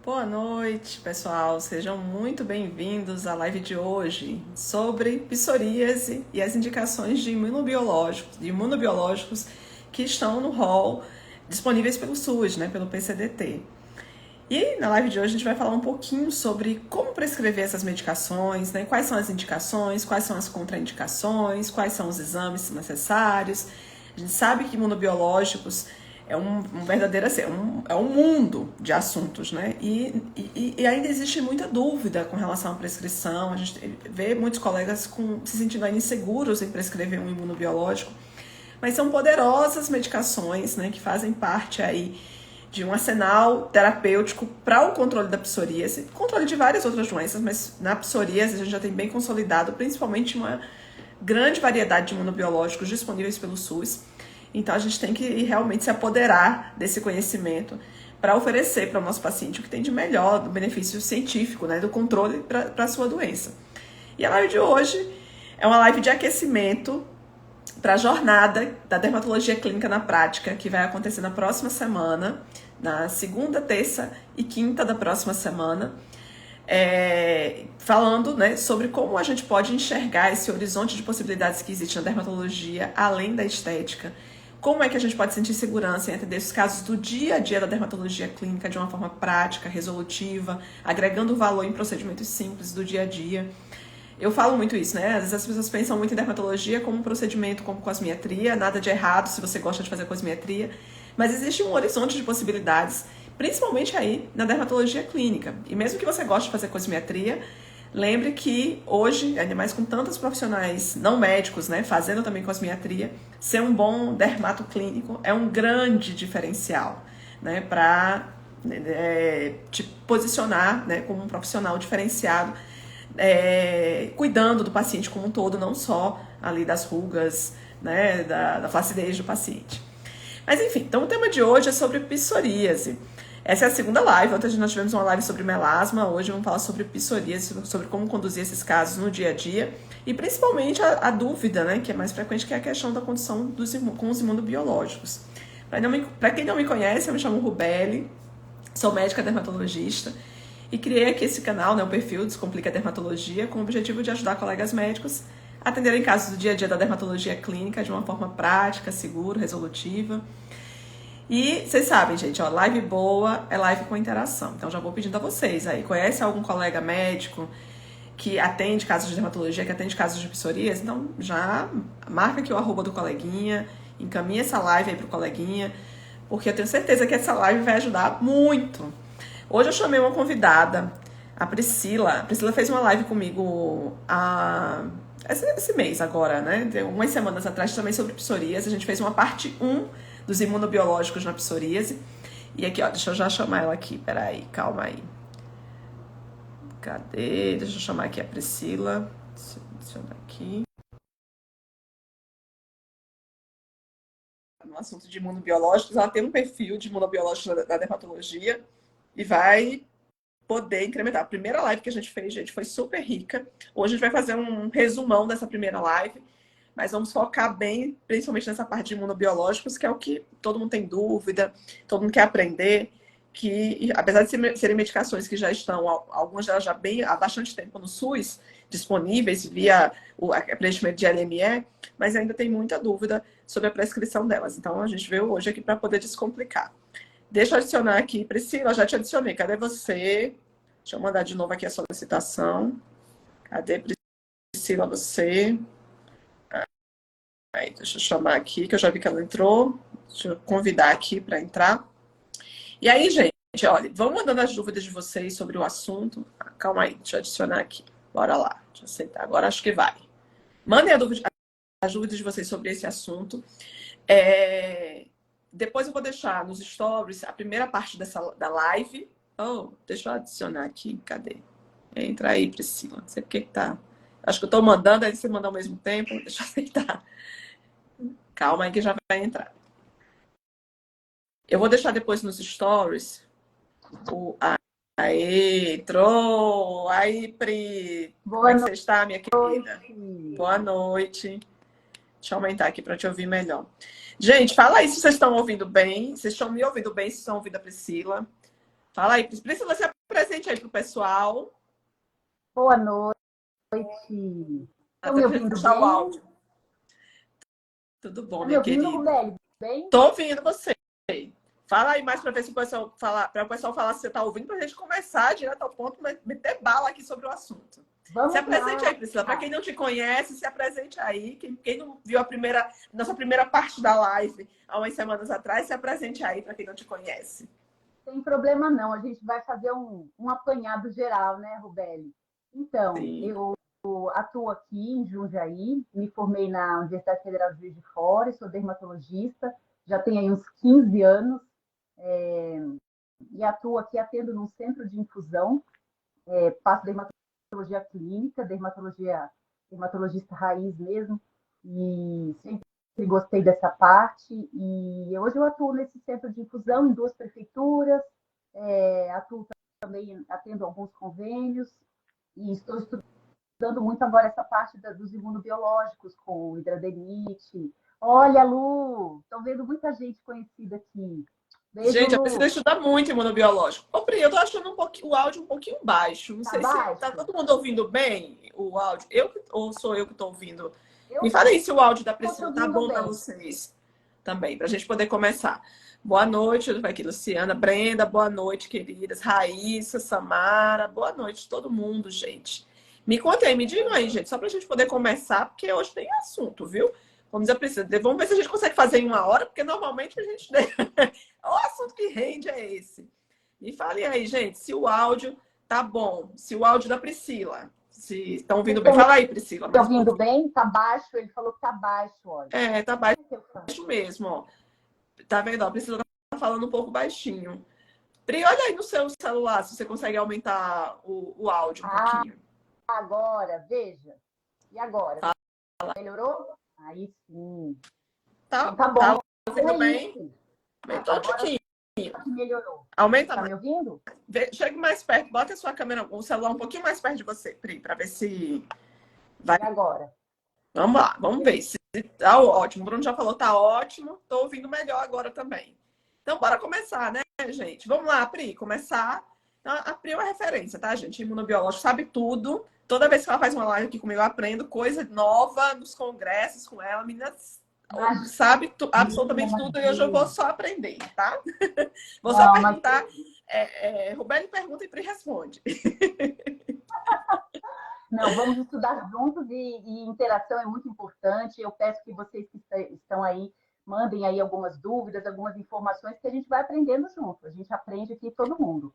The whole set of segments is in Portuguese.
Boa noite, pessoal. Sejam muito bem-vindos à live de hoje sobre psoríase e as indicações de imunobiológicos que estão no rol disponíveis pelo SUS, né, pelo PCDT. E na live de hoje a gente vai falar um pouquinho sobre como prescrever essas medicações, né, quais são as indicações, quais são as contraindicações, quais são os exames necessários. A gente sabe que imunobiológicos é um verdadeiro, assim, é um mundo de assuntos, né? E ainda existe muita dúvida com relação à prescrição. A gente vê muitos colegas se sentindo ainda inseguros em prescrever um imunobiológico, mas são poderosas medicações, né, que fazem parte aí de um arsenal terapêutico para o controle da psoríase, controle de várias outras doenças, mas na psoríase a gente já tem bem consolidado, principalmente uma grande variedade de imunobiológicos disponíveis pelo SUS. Então a gente tem que realmente se apoderar desse conhecimento para oferecer para o nosso paciente o que tem de melhor, do benefício científico, né, do controle para a sua doença. E a live de hoje é uma live de aquecimento para a jornada da dermatologia clínica na prática, que vai acontecer na próxima semana, na segunda, terça e quinta da próxima semana, falando, né, sobre como a gente pode enxergar esse horizonte de possibilidades que existe na dermatologia, além da estética. Como é que a gente pode sentir segurança em atender os casos do dia a dia da dermatologia clínica de uma forma prática, resolutiva, agregando valor em procedimentos simples do dia a dia. Eu falo muito isso, né? Às vezes as pessoas pensam muito em dermatologia como um procedimento como cosmetria, nada de errado se você gosta de fazer cosmetria, mas existe um horizonte de possibilidades, principalmente aí na dermatologia clínica. E mesmo que você goste de fazer cosmetria, lembre que hoje, ainda mais com tantos profissionais não médicos, né, fazendo também cosmetria, ser um bom dermatoclínico é um grande diferencial, né, para te posicionar, né, como um profissional diferenciado, cuidando do paciente como um todo, não só ali das rugas, né, da flacidez do paciente. Mas enfim, então o tema de hoje é sobre psoríase. Essa é a segunda live. Ontem nós tivemos uma live sobre melasma, hoje vamos falar sobre psoríase, sobre como conduzir esses casos no dia a dia e principalmente a dúvida, né, que é mais frequente, que é a questão da condição com os imunobiológicos. Para quem não me conhece, eu me chamo Rubeli, sou médica dermatologista e criei aqui esse canal, né, o perfil Descomplica Dermatologia, com o objetivo de ajudar colegas médicos a atenderem casos do dia a dia da dermatologia clínica de uma forma prática, segura, resolutiva. E vocês sabem, gente, ó, live boa é live com interação. Então já vou pedindo a vocês aí, conhece algum colega médico que atende casos de dermatologia, que atende casos de psoríase? Então já marca aqui o @, do coleguinha, encaminha essa live aí pro coleguinha, porque eu tenho certeza que essa live vai ajudar muito. Hoje eu chamei uma convidada, a Priscila. A Priscila fez uma live comigo esse mês agora, né? Umas semanas atrás também sobre psoríase. A gente fez uma parte 1 dos imunobiológicos na psoríase. E aqui, ó, deixa eu já chamar ela aqui. Peraí, calma aí. Cadê? Deixa eu chamar aqui a Priscila. Adicionar aqui. No assunto de imunobiológicos, ela tem um perfil de imunobiológicos da dermatologia e vai poder incrementar. A primeira live que a gente fez, gente, foi super rica. Hoje a gente vai fazer um resumão dessa primeira live, mas vamos focar bem, principalmente nessa parte de imunobiológicos, que é o que todo mundo tem dúvida, todo mundo quer aprender, que apesar de serem medicações que já estão, algumas delas já bem há bastante tempo no SUS, disponíveis via o preenchimento de LME, mas ainda tem muita dúvida sobre a prescrição delas. Então a gente veio hoje aqui para poder descomplicar. Deixa eu adicionar aqui, Priscila, já te adicionei. Cadê você? Deixa eu mandar de novo aqui a solicitação. Cadê, Priscila, você? Aí, deixa eu chamar aqui, que eu já vi que ela entrou. Deixa eu convidar aqui para entrar. E aí, gente, olha, vão mandando as dúvidas de vocês sobre o assunto. Calma aí, deixa eu adicionar aqui. Bora lá, deixa eu aceitar. Agora acho que vai. Mandem as dúvidas de vocês sobre esse assunto. Depois eu vou deixar nos stories a primeira parte da live. Oh, deixa eu adicionar aqui. Cadê? Entra aí, Priscila. Não sei porque que tá. Acho que eu tô mandando, aí você manda ao mesmo tempo. Deixa eu aceitar. Calma aí que já vai entrar. Eu vou deixar depois nos stories. Aí, entrou. Aí, Pri. Como é que você está, minha querida? Boa noite. Deixa eu aumentar aqui para te ouvir melhor. Gente, fala aí se vocês estão ouvindo bem. Vocês estão me ouvindo bem? Se estão ouvindo a Priscila? Fala aí, Priscila, se apresente aí para o pessoal. Boa noite. Estão me ouvindo bem? O áudio. Tudo bom, minha querida? Tá me ouvindo, Rubeli? Bem? Estou ouvindo você. Fala aí mais para ver se o pessoal falar se você está ouvindo, para a gente conversar direto ao ponto, meter bala aqui sobre o assunto. Vamos se apresente lá. Aí, Priscila. Para quem não te conhece, se apresente aí. Quem não viu nossa primeira parte da live há umas semanas atrás, se apresente aí para quem não te conhece. Sem problema não, a gente vai fazer um apanhado geral, né, Rubeli? Então, Sim. Eu atuo aqui em Jundiaí, me formei na Universidade Federal de Juiz de Fora, sou dermatologista, já tenho aí uns 15 anos, e atuo aqui, atendo num centro de infusão, faço dermatologia clínica, dermatologista raiz mesmo, e sempre gostei dessa parte, e hoje eu atuo nesse centro de infusão em 2 prefeituras, atuo também, atendo alguns convênios, e estou estudando muito agora essa parte dos imunobiológicos, com hidradenite. Olha, Lu, estou vendo muita gente conhecida aqui. Beijo, gente, Lu. a Priscila estuda muito imunobiológico. Ô, Pri, eu tô achando o áudio um pouquinho baixo. Não sei baixo? se tá todo mundo ouvindo bem o áudio. Ou sou eu que tô ouvindo? Eu Me fala aí se o áudio da tô Priscila tá ouvindo bom bem. para vocês também, pra gente poder começar. Boa noite, aqui, Luciana, Brenda, boa noite, queridas. Raíssa, Samara, boa noite todo mundo, gente. Me contem aí, me digam aí, gente, só pra gente poder começar, porque hoje tem assunto, viu? Vamos ver se a gente consegue fazer em 1 hora, porque normalmente a gente... O assunto que rende é esse. Me falem aí, gente, se o áudio tá bom. Se o áudio da Priscila. Se estão ouvindo bem. Fala aí, Priscila. Estão ouvindo bem? Tá baixo? Ele falou que tá baixo, olha. Tá baixo mesmo, ó. Tá vendo? A Priscila tá falando um pouco baixinho. Pri, olha aí no seu celular, se você consegue aumentar o áudio um pouquinho. Agora, veja. E agora? Fala. Melhorou? Aí sim. Tá, tá bom. Tá ouvindo bem? Isso. Aumentou um pouquinho. Melhorou. Aumenta tá mais. Me ouvindo? Chegue mais perto, bota a sua câmera, o celular um pouquinho mais perto de você, Pri, para ver se vai. E agora? Vamos lá, vamos ver. Se tá ótimo. O Bruno já falou, tá ótimo. Tô ouvindo melhor agora também. Então, bora começar, né, gente? Vamos lá, Pri, começar. Então, a Pri é uma referência, tá, gente? Imunobiológico, sabe tudo. Toda vez que ela faz uma live aqui comigo, eu aprendo coisa nova nos congressos com ela. A menina sabe absolutamente tudo e hoje eu vou só aprender, tá? Vou só perguntar. Rubeli pergunta e Pri responde. Não, vamos estudar juntos e interação é muito importante. Eu peço que vocês que estão aí mandem aí algumas dúvidas, algumas informações que a gente vai aprendendo junto. A gente aprende aqui todo mundo.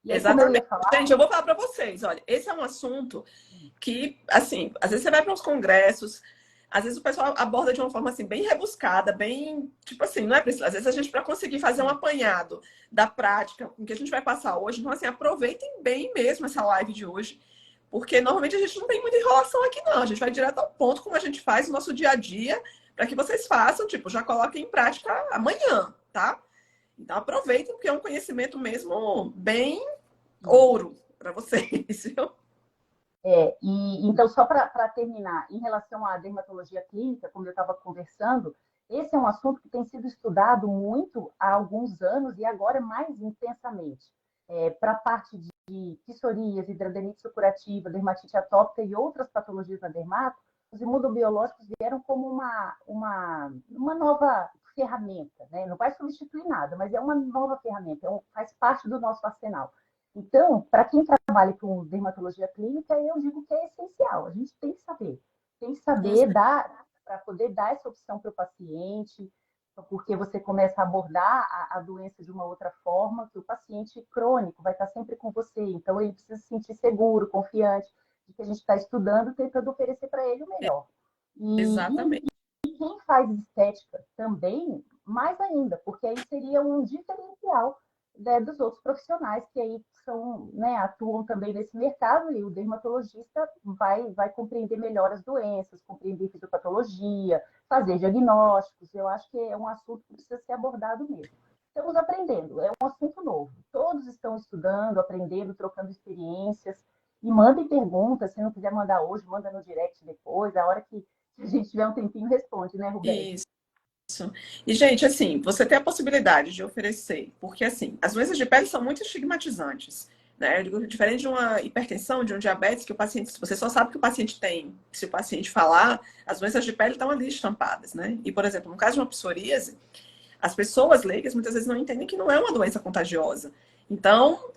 E aí, exatamente. Como eu ia falar... Gente, eu vou falar para vocês. Olha, esse é um assunto que, assim, às vezes você vai para uns congressos, às vezes o pessoal aborda de uma forma assim bem rebuscada, bem, tipo assim, não é preciso. Às vezes a gente, para conseguir fazer um apanhado da prática com que a gente vai passar hoje, então assim, aproveitem bem mesmo essa live de hoje, porque normalmente a gente não tem muita enrolação aqui não, a gente vai direto ao ponto como a gente faz no nosso dia a dia, para que vocês façam, tipo, já coloquem em prática amanhã, tá? Então aproveitem, porque é um conhecimento mesmo bem ouro para vocês, viu? Então, só para terminar, em relação à dermatologia clínica, como eu estava conversando, esse é um assunto que tem sido estudado muito há alguns anos e agora mais intensamente. Para a parte de psoríase, hidradenitis supurativa, dermatite atópica e outras patologias na dermato, os imunobiológicos vieram como uma nova ferramenta, né? Não vai substituir nada, mas é uma nova ferramenta, faz parte do nosso arsenal. Então, para quem trabalha com dermatologia clínica, eu digo que é essencial. A gente tem que saber dar, para poder dar essa opção para o paciente, porque você começa a abordar a doença de uma outra forma, que o paciente crônico vai estar sempre com você. Então, ele precisa se sentir seguro, confiante, de que a gente está estudando, tentando oferecer para ele o melhor. Exatamente. E quem faz estética também, mais ainda, porque aí seria um diferencial dos outros profissionais que aí são, né, atuam também nesse mercado, e o dermatologista vai compreender melhor as doenças, compreender fisiopatologia, fazer diagnósticos. Eu acho que é um assunto que precisa ser abordado mesmo. Estamos aprendendo, é um assunto novo. Todos estão estudando, aprendendo, trocando experiências. E mandem perguntas, se não quiser mandar hoje, manda no direct depois, a hora que a gente tiver um tempinho, responde, né, Rubén? Isso. E, gente, assim, você tem a possibilidade de oferecer, porque, assim, as doenças de pele são muito estigmatizantes. né? Diferente de uma hipertensão, de um diabetes, que o paciente, você só sabe que o paciente tem. Se o paciente falar, as doenças de pele estão ali estampadas, né? E, por exemplo, no caso de uma psoríase, as pessoas leigas muitas vezes não entendem que não é uma doença contagiosa. Então,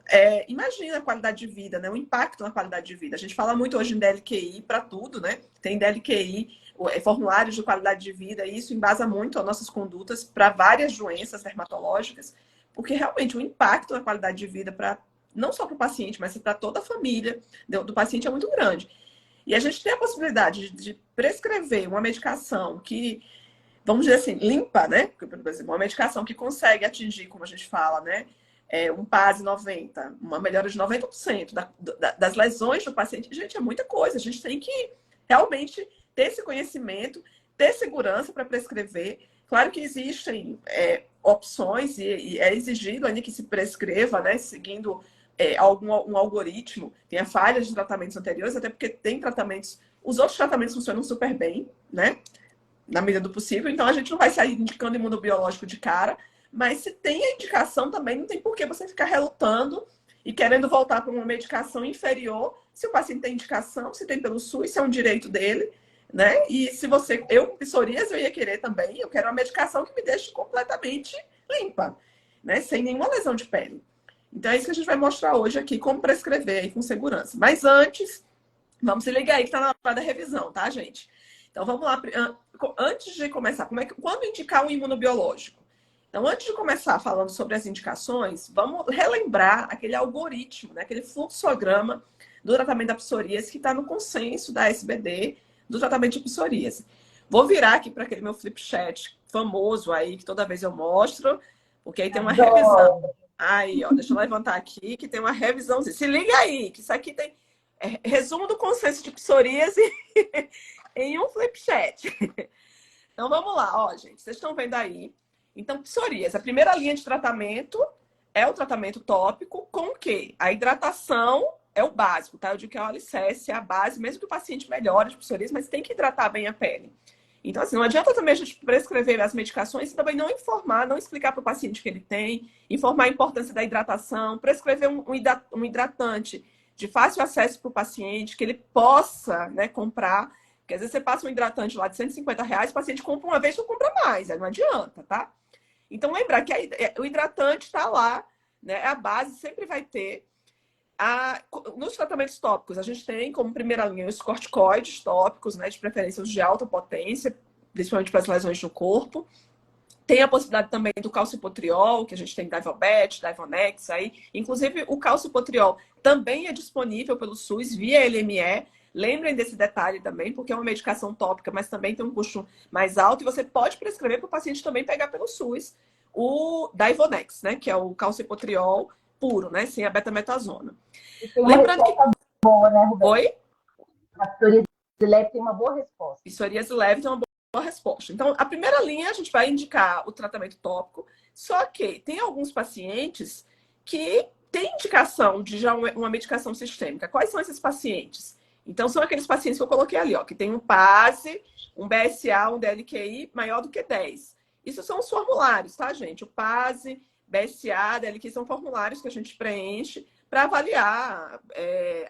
imagina a qualidade de vida, né? O impacto na qualidade de vida. A gente fala muito hoje em DLQI para tudo, né? Tem DLQI, formulários de qualidade de vida, e isso embasa muito as nossas condutas para várias doenças dermatológicas, porque realmente o impacto na qualidade de vida para não só para o paciente, mas para toda a família do paciente é muito grande. E a gente tem a possibilidade de prescrever uma medicação que, vamos dizer assim, limpa, né? Por exemplo, uma medicação que consegue atingir, como a gente fala, né? Um PASI 90, uma melhora de 90% das lesões do paciente. Gente, é muita coisa. A gente tem que realmente ter esse conhecimento, ter segurança para prescrever. Claro que existem opções e é exigido ainda que se prescreva, né? Seguindo um algoritmo, tenha falhas de tratamentos anteriores, até porque tem tratamentos, os outros tratamentos funcionam super bem, né? Na medida do possível, então a gente não vai sair indicando imunobiológico de cara, mas se tem a indicação também, não tem por que você ficar relutando e querendo voltar para uma medicação inferior, se o paciente tem indicação, se tem pelo SUS, se é um direito dele, né? E se você, eu com psoríase, eu ia querer também, eu quero uma medicação que me deixe completamente limpa, né? Sem nenhuma lesão de pele. Então é isso que a gente vai mostrar hoje aqui, como prescrever aí com segurança. Mas antes, vamos se ligar aí que está na hora da revisão, tá, gente? Então vamos lá. Antes de começar, quando indicar um imunobiológico? Então, antes de começar falando sobre as indicações, vamos relembrar aquele algoritmo, né, aquele fluxograma do tratamento da psoríase que está no consenso da SBD do tratamento de psoríase. Vou virar aqui para aquele meu flip chat famoso aí, que toda vez eu mostro, porque aí tem uma revisão. Aí, ó, deixa eu levantar aqui, que tem uma revisãozinha. Se liga aí, que isso aqui tem resumo do consenso de psoríase em um flip chat. Então, vamos lá, ó, gente. Vocês estão vendo aí. Então, psoríase, a primeira linha de tratamento é o tratamento tópico com o quê? A hidratação é o básico, tá? Eu digo que é o alicerce, é a base, mesmo que o paciente melhore de psoríase, mas tem que hidratar bem a pele. Então, assim, não adianta também a gente prescrever as medicações e também não informar, não explicar para o paciente que ele tem, informar a importância da hidratação, prescrever um hidratante de fácil acesso para o paciente, que ele possa, né, comprar. Porque às vezes você passa um hidratante lá de R$ 150, o paciente compra uma vez e não compra mais, aí não adianta, tá? Então, lembrar que o hidratante está lá, né? A base sempre vai ter. Nos tratamentos tópicos, a gente tem como primeira linha os corticoides tópicos, né? De preferência os de alta potência, principalmente para as lesões no corpo. Tem a possibilidade também do calcipotriol, que a gente tem Divobet, Divonex aí. Inclusive, o calcipotriol também é disponível pelo SUS via LME. Lembrem desse detalhe também, porque é uma medicação tópica, mas também tem um custo mais alto. E você pode prescrever para o paciente também pegar pelo SUS o Divonex, né? Que é o calcipotriol puro, né? Sem a betametasona. Lembrando que... boa, né, Roberto? Oi? A psoríase leve tem uma boa resposta. Psoríase leve tem uma boa resposta. Então, a primeira linha, a gente vai indicar o tratamento tópico, só que tem alguns pacientes que têm indicação de já uma medicação sistêmica. Quais são esses pacientes? Então, são aqueles pacientes que eu coloquei ali, ó, que tem um PASI, um BSA, um DLQI maior do que 10. Isso são os formulários, tá, gente? O PASI, BSA, DLQI são formulários que a gente preenche para avaliar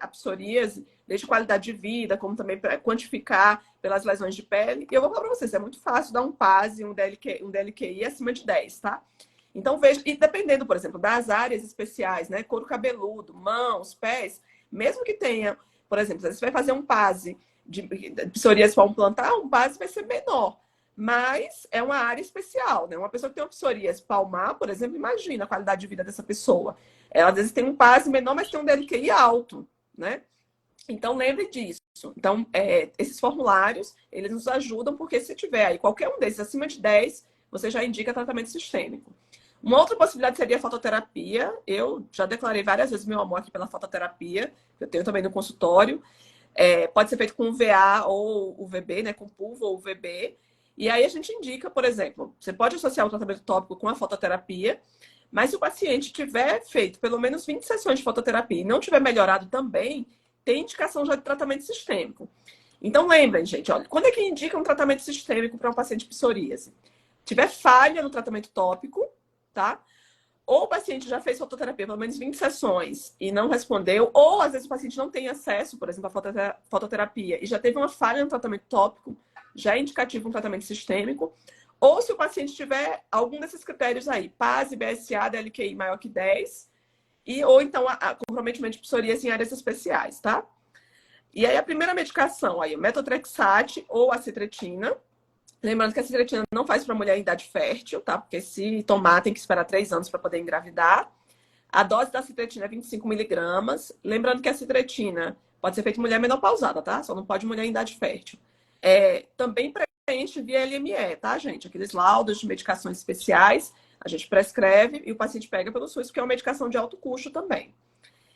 a psoríase, desde qualidade de vida, como também para quantificar pelas lesões de pele. E eu vou falar para vocês, é muito fácil dar um PASI, um DLQI acima de 10, tá? Então, veja, e dependendo, por exemplo, das áreas especiais, né? Couro cabeludo, mãos, pés, mesmo que tenha, por exemplo, você vai fazer um PASI de psoríase para um plantar, um PASI vai ser menor. Mas é uma área especial, né? Uma pessoa que tem uma psoríase palmar, por exemplo, imagina a qualidade de vida dessa pessoa. Ela às vezes tem um PASI menor, mas tem um DLQI alto, né? Então, lembre disso. Então, esses formulários, eles nos ajudam, porque se tiver aí qualquer um desses acima de 10, você já indica tratamento sistêmico. Uma outra possibilidade seria a fototerapia. Eu já declarei várias vezes meu amor aqui pela fototerapia, que eu tenho também no consultório. Pode ser feito com UVA ou UVB, né? Com pulvo ou UVB. E aí a gente indica, por exemplo, você pode associar o tratamento tópico com a fototerapia, mas se o paciente tiver feito pelo menos 20 sessões de fototerapia e não tiver melhorado também, tem indicação já de tratamento sistêmico. Então lembrem, gente, olha, quando é que indica um tratamento sistêmico para um paciente de psoríase? Tiver falha no tratamento tópico, tá? ou o paciente já fez fototerapia pelo menos 20 sessões e não respondeu, ou às vezes o paciente não tem acesso, por exemplo, à fototerapia e já teve uma falha no tratamento tópico, já é indicativo um tratamento sistêmico, ou se o paciente tiver algum desses critérios aí, PASI, BSA, DLQI maior que 10, ou então a comprometimento de psoríase em áreas especiais, tá? E aí a primeira medicação aí, o metotrexate ou a citretina. Lembrando que a citretina não faz para mulher em idade fértil, tá? Porque se tomar, tem que esperar 3 anos para poder engravidar. A dose da citretina é 25 miligramas. Lembrando que a citretina pode ser feita em mulher menopausada, tá? Só não pode mulher em idade fértil. Também preenche via LME, tá, gente? Aqueles laudos de medicações especiais, a gente prescreve e o paciente pega pelo SUS, porque é uma medicação de alto custo também.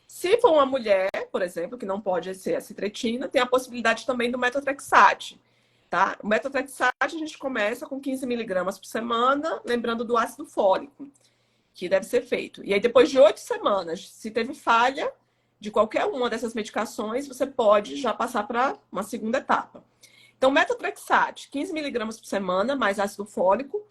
Se for uma mulher, por exemplo, que não pode ser a citretina, tem a possibilidade também do metotrexate. Tá? O metotrexate a gente começa com 15 miligramas por semana, lembrando do ácido fólico, que deve ser feito. E aí, depois de 8 semanas, se teve falha de qualquer uma dessas medicações, você pode já passar para uma segunda etapa. Então, metotrexate, 15 miligramas por semana, mais ácido fólico.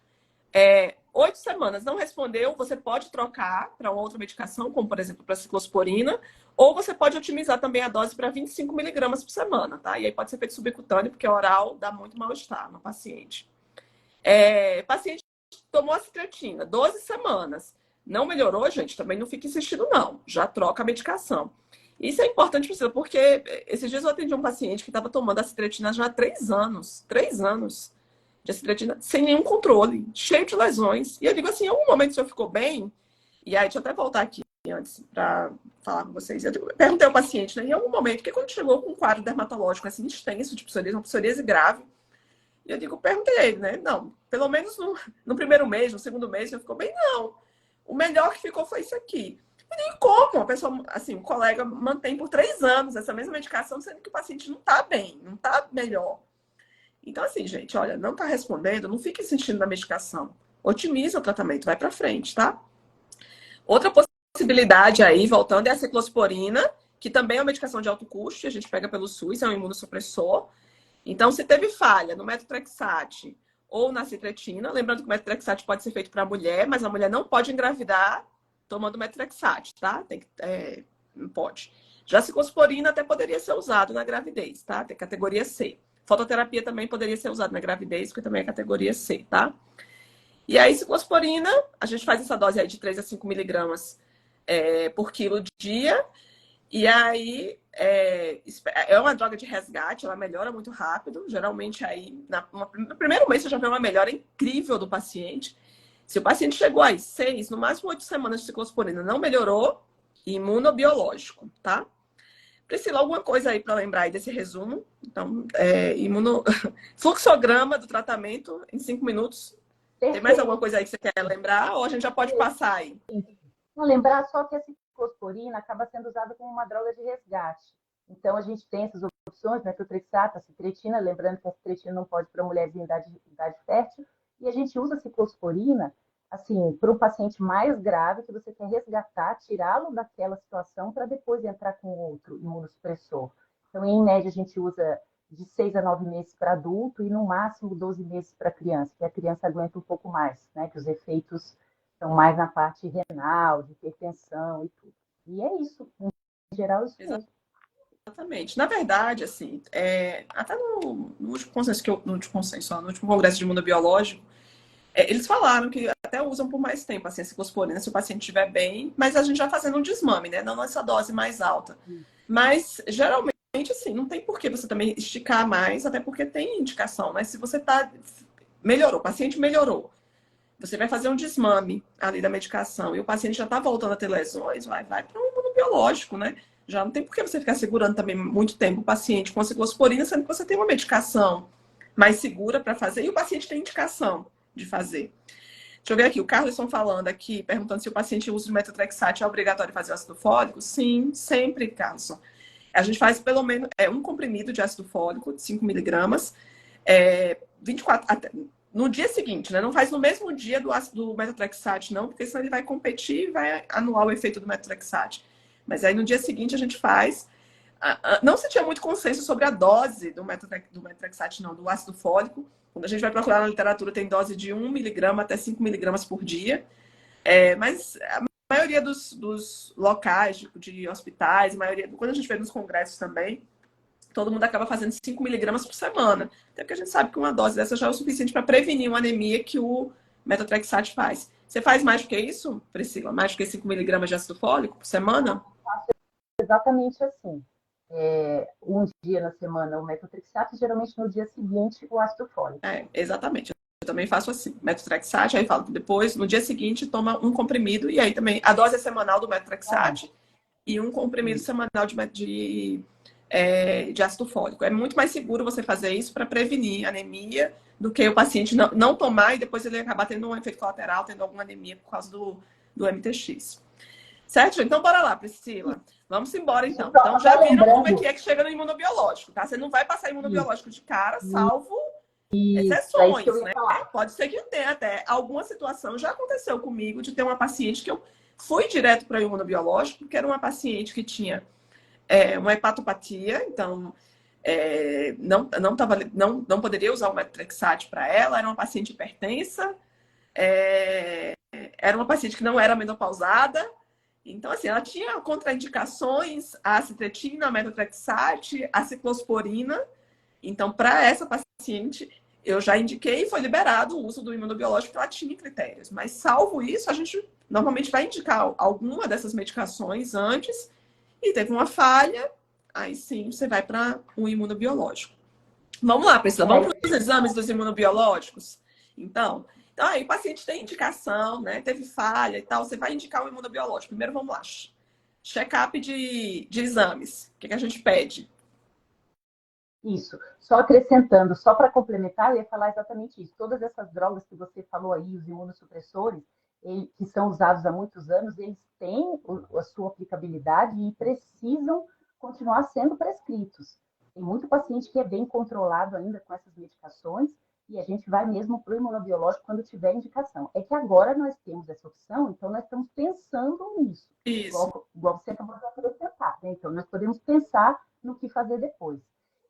8 semanas não respondeu, você pode trocar para uma outra medicação, como por exemplo para ciclosporina, ou você pode otimizar também a dose para 25 miligramas por semana, tá? E aí pode ser feito subcutâneo, porque oral dá muito mal-estar no paciente. Paciente tomou a citretina 12 semanas, não melhorou, gente, também não fica insistindo, não. Já troca a medicação. Isso é importante, porque esses dias eu atendi um paciente que estava tomando a citretina já há 3 anos. 3 anos de citretina, sem nenhum controle, cheio de lesões. E eu digo assim, em algum momento o senhor ficou bem? E aí, deixa eu até voltar aqui antes para falar com vocês. Eu perguntei ao paciente, né, em algum momento, porque quando chegou com um quadro dermatológico assim, extenso de psoríase, uma psoríase grave, eu digo, perguntei a ele, né? Não, pelo menos no primeiro mês, no segundo mês, ele ficou bem, não. O melhor que ficou foi isso aqui. Eu digo, como? A pessoa, assim, um colega mantém por 3 anos essa mesma medicação, sendo que o paciente não está bem, não está melhor. Então, assim, gente, olha, não está respondendo, não fique insistindo na medicação. Otimiza o tratamento, vai para frente, tá? Outra possibilidade aí, voltando, é a ciclosporina, que também é uma medicação de alto custo, a gente pega pelo SUS, é um imunossupressor. Então, se teve falha no metotrexate ou na citretina, lembrando que o metotrexate pode ser feito para mulher, mas a mulher não pode engravidar tomando metotrexate, tá? Não pode. Já a ciclosporina até poderia ser usado na gravidez, tá? Tem categoria C. Fototerapia também poderia ser usada na gravidez, porque também é categoria C, tá? E aí, ciclosporina, a gente faz essa dose aí de 3 a 5 miligramas por quilo de dia. E aí, é uma droga de resgate, ela melhora muito rápido. Geralmente, aí, no primeiro mês, você já vê uma melhora incrível do paciente. Se o paciente chegou aí 6, no máximo 8 semanas de ciclosporina, não melhorou, imunobiológico, tá? Priscila, alguma coisa aí para lembrar aí desse resumo? Então, fluxograma do tratamento em 5 minutos. Tem mais alguma coisa aí que você quer lembrar? Ou a gente já pode passar aí? Não, lembrar só que a ciclosporina acaba sendo usada como uma droga de resgate. Então, a gente tem essas opções, metotrexato, a citretina, lembrando que a citretina não pode para mulheres em idade fértil, e a gente usa a ciclosporina assim, para um paciente mais grave que você quer resgatar, tirá-lo daquela situação para depois entrar com outro imunossupressor. Então, em média, a gente usa de 6 a 9 meses para adulto e no máximo 12 meses para criança, que a criança aguenta um pouco mais, né? Que os efeitos são mais na parte renal, de hipertensão e tudo. E é isso, em geral, isso mesmo. Exatamente. Na verdade, assim, até no último consenso no último congresso de imunobiológico, eles falaram que até usam por mais tempo assim, a ciclosporina, se o paciente estiver bem, mas a gente já fazendo um desmame, né? Não nessa dose mais alta. Mas, geralmente, assim, não tem por que você também esticar mais, até porque tem indicação, né? Se você melhorou, o paciente melhorou, você vai fazer um desmame ali da medicação e o paciente já está voltando a ter lesões, vai para um imunobiológico, né? Já não tem por que você ficar segurando também muito tempo o paciente com a ciclosporina, sendo que você tem uma medicação mais segura para fazer e o paciente tem indicação de fazer. Deixa eu ver aqui, o Carlson falando aqui, perguntando se o paciente usa de metotrexate é obrigatório fazer ácido fólico. Sim, sempre, Carlson. A gente faz pelo menos um comprimido de ácido fólico, de 5 miligramas, 24, no dia seguinte, né? Não faz no mesmo dia do metotrexate, não, porque senão ele vai competir e vai anular o efeito do metotrexate. Mas aí no dia seguinte a gente faz. Não se tinha muito consenso sobre a dose do metotrexate, não, do ácido fólico. Quando a gente vai procurar na literatura, tem dose de 1 miligrama até 5 miligramas por dia. Mas a maioria dos locais, de hospitais, quando a gente vê nos congressos também, todo mundo acaba fazendo 5 miligramas por semana. Até porque a gente sabe que uma dose dessa já é o suficiente para prevenir uma anemia que o metotrexate faz. Você faz mais do que isso, Priscila? Mais do que 5 miligramas de ácido fólico por semana? Exatamente assim. Um dia na semana o metotrexato, geralmente no dia seguinte o ácido fólico. Exatamente. Eu também faço assim, metotrexate, aí falo que depois, no dia seguinte, toma um comprimido, e aí também a dose é semanal do metotrexate e um comprimido semanal de ácido fólico. É muito mais seguro você fazer isso para prevenir anemia do que o paciente não tomar e depois ele acabar tendo um efeito colateral, tendo alguma anemia por causa do MTX. Certo? Então, bora lá, Priscila. Vamos embora, então. Então, já viram como é que chega no imunobiológico, tá? Você não vai passar imunobiológico de cara, salvo exceções, né? Pode ser que tenha até alguma situação. Já aconteceu comigo de ter uma paciente que eu fui direto para o imunobiológico, que era uma paciente que tinha uma hepatopatia, então não poderia usar o metotrexate para ela, era uma paciente hipertensa, era uma paciente que não era menopausada. Então, assim, ela tinha contraindicações à citretina, à metotrexate, à ciclosporina. Então, para essa paciente, eu já indiquei e foi liberado o uso do imunobiológico, porque ela tinha critérios. Mas, salvo isso, a gente normalmente vai indicar alguma dessas medicações antes e teve uma falha, aí sim você vai para um imunobiológico. Vamos lá, Priscila, vamos para os exames dos imunobiológicos? Então, aí o paciente tem indicação, né? Teve falha e tal, você vai indicar o imunobiológico. Primeiro, vamos lá. Check-up de exames. O que a gente pede? Isso. Só acrescentando, só para complementar, eu ia falar exatamente isso. Todas essas drogas que você falou aí, os imunossupressores, que são usados há muitos anos, eles têm a sua aplicabilidade e precisam continuar sendo prescritos. Tem muito paciente que é bem controlado ainda com essas medicações e a gente vai mesmo para o imunobiológico quando tiver indicação. É que agora nós temos essa opção, então nós estamos pensando nisso. Isso. Igual você acabou de acrescentar, né? Então nós podemos pensar no que fazer depois.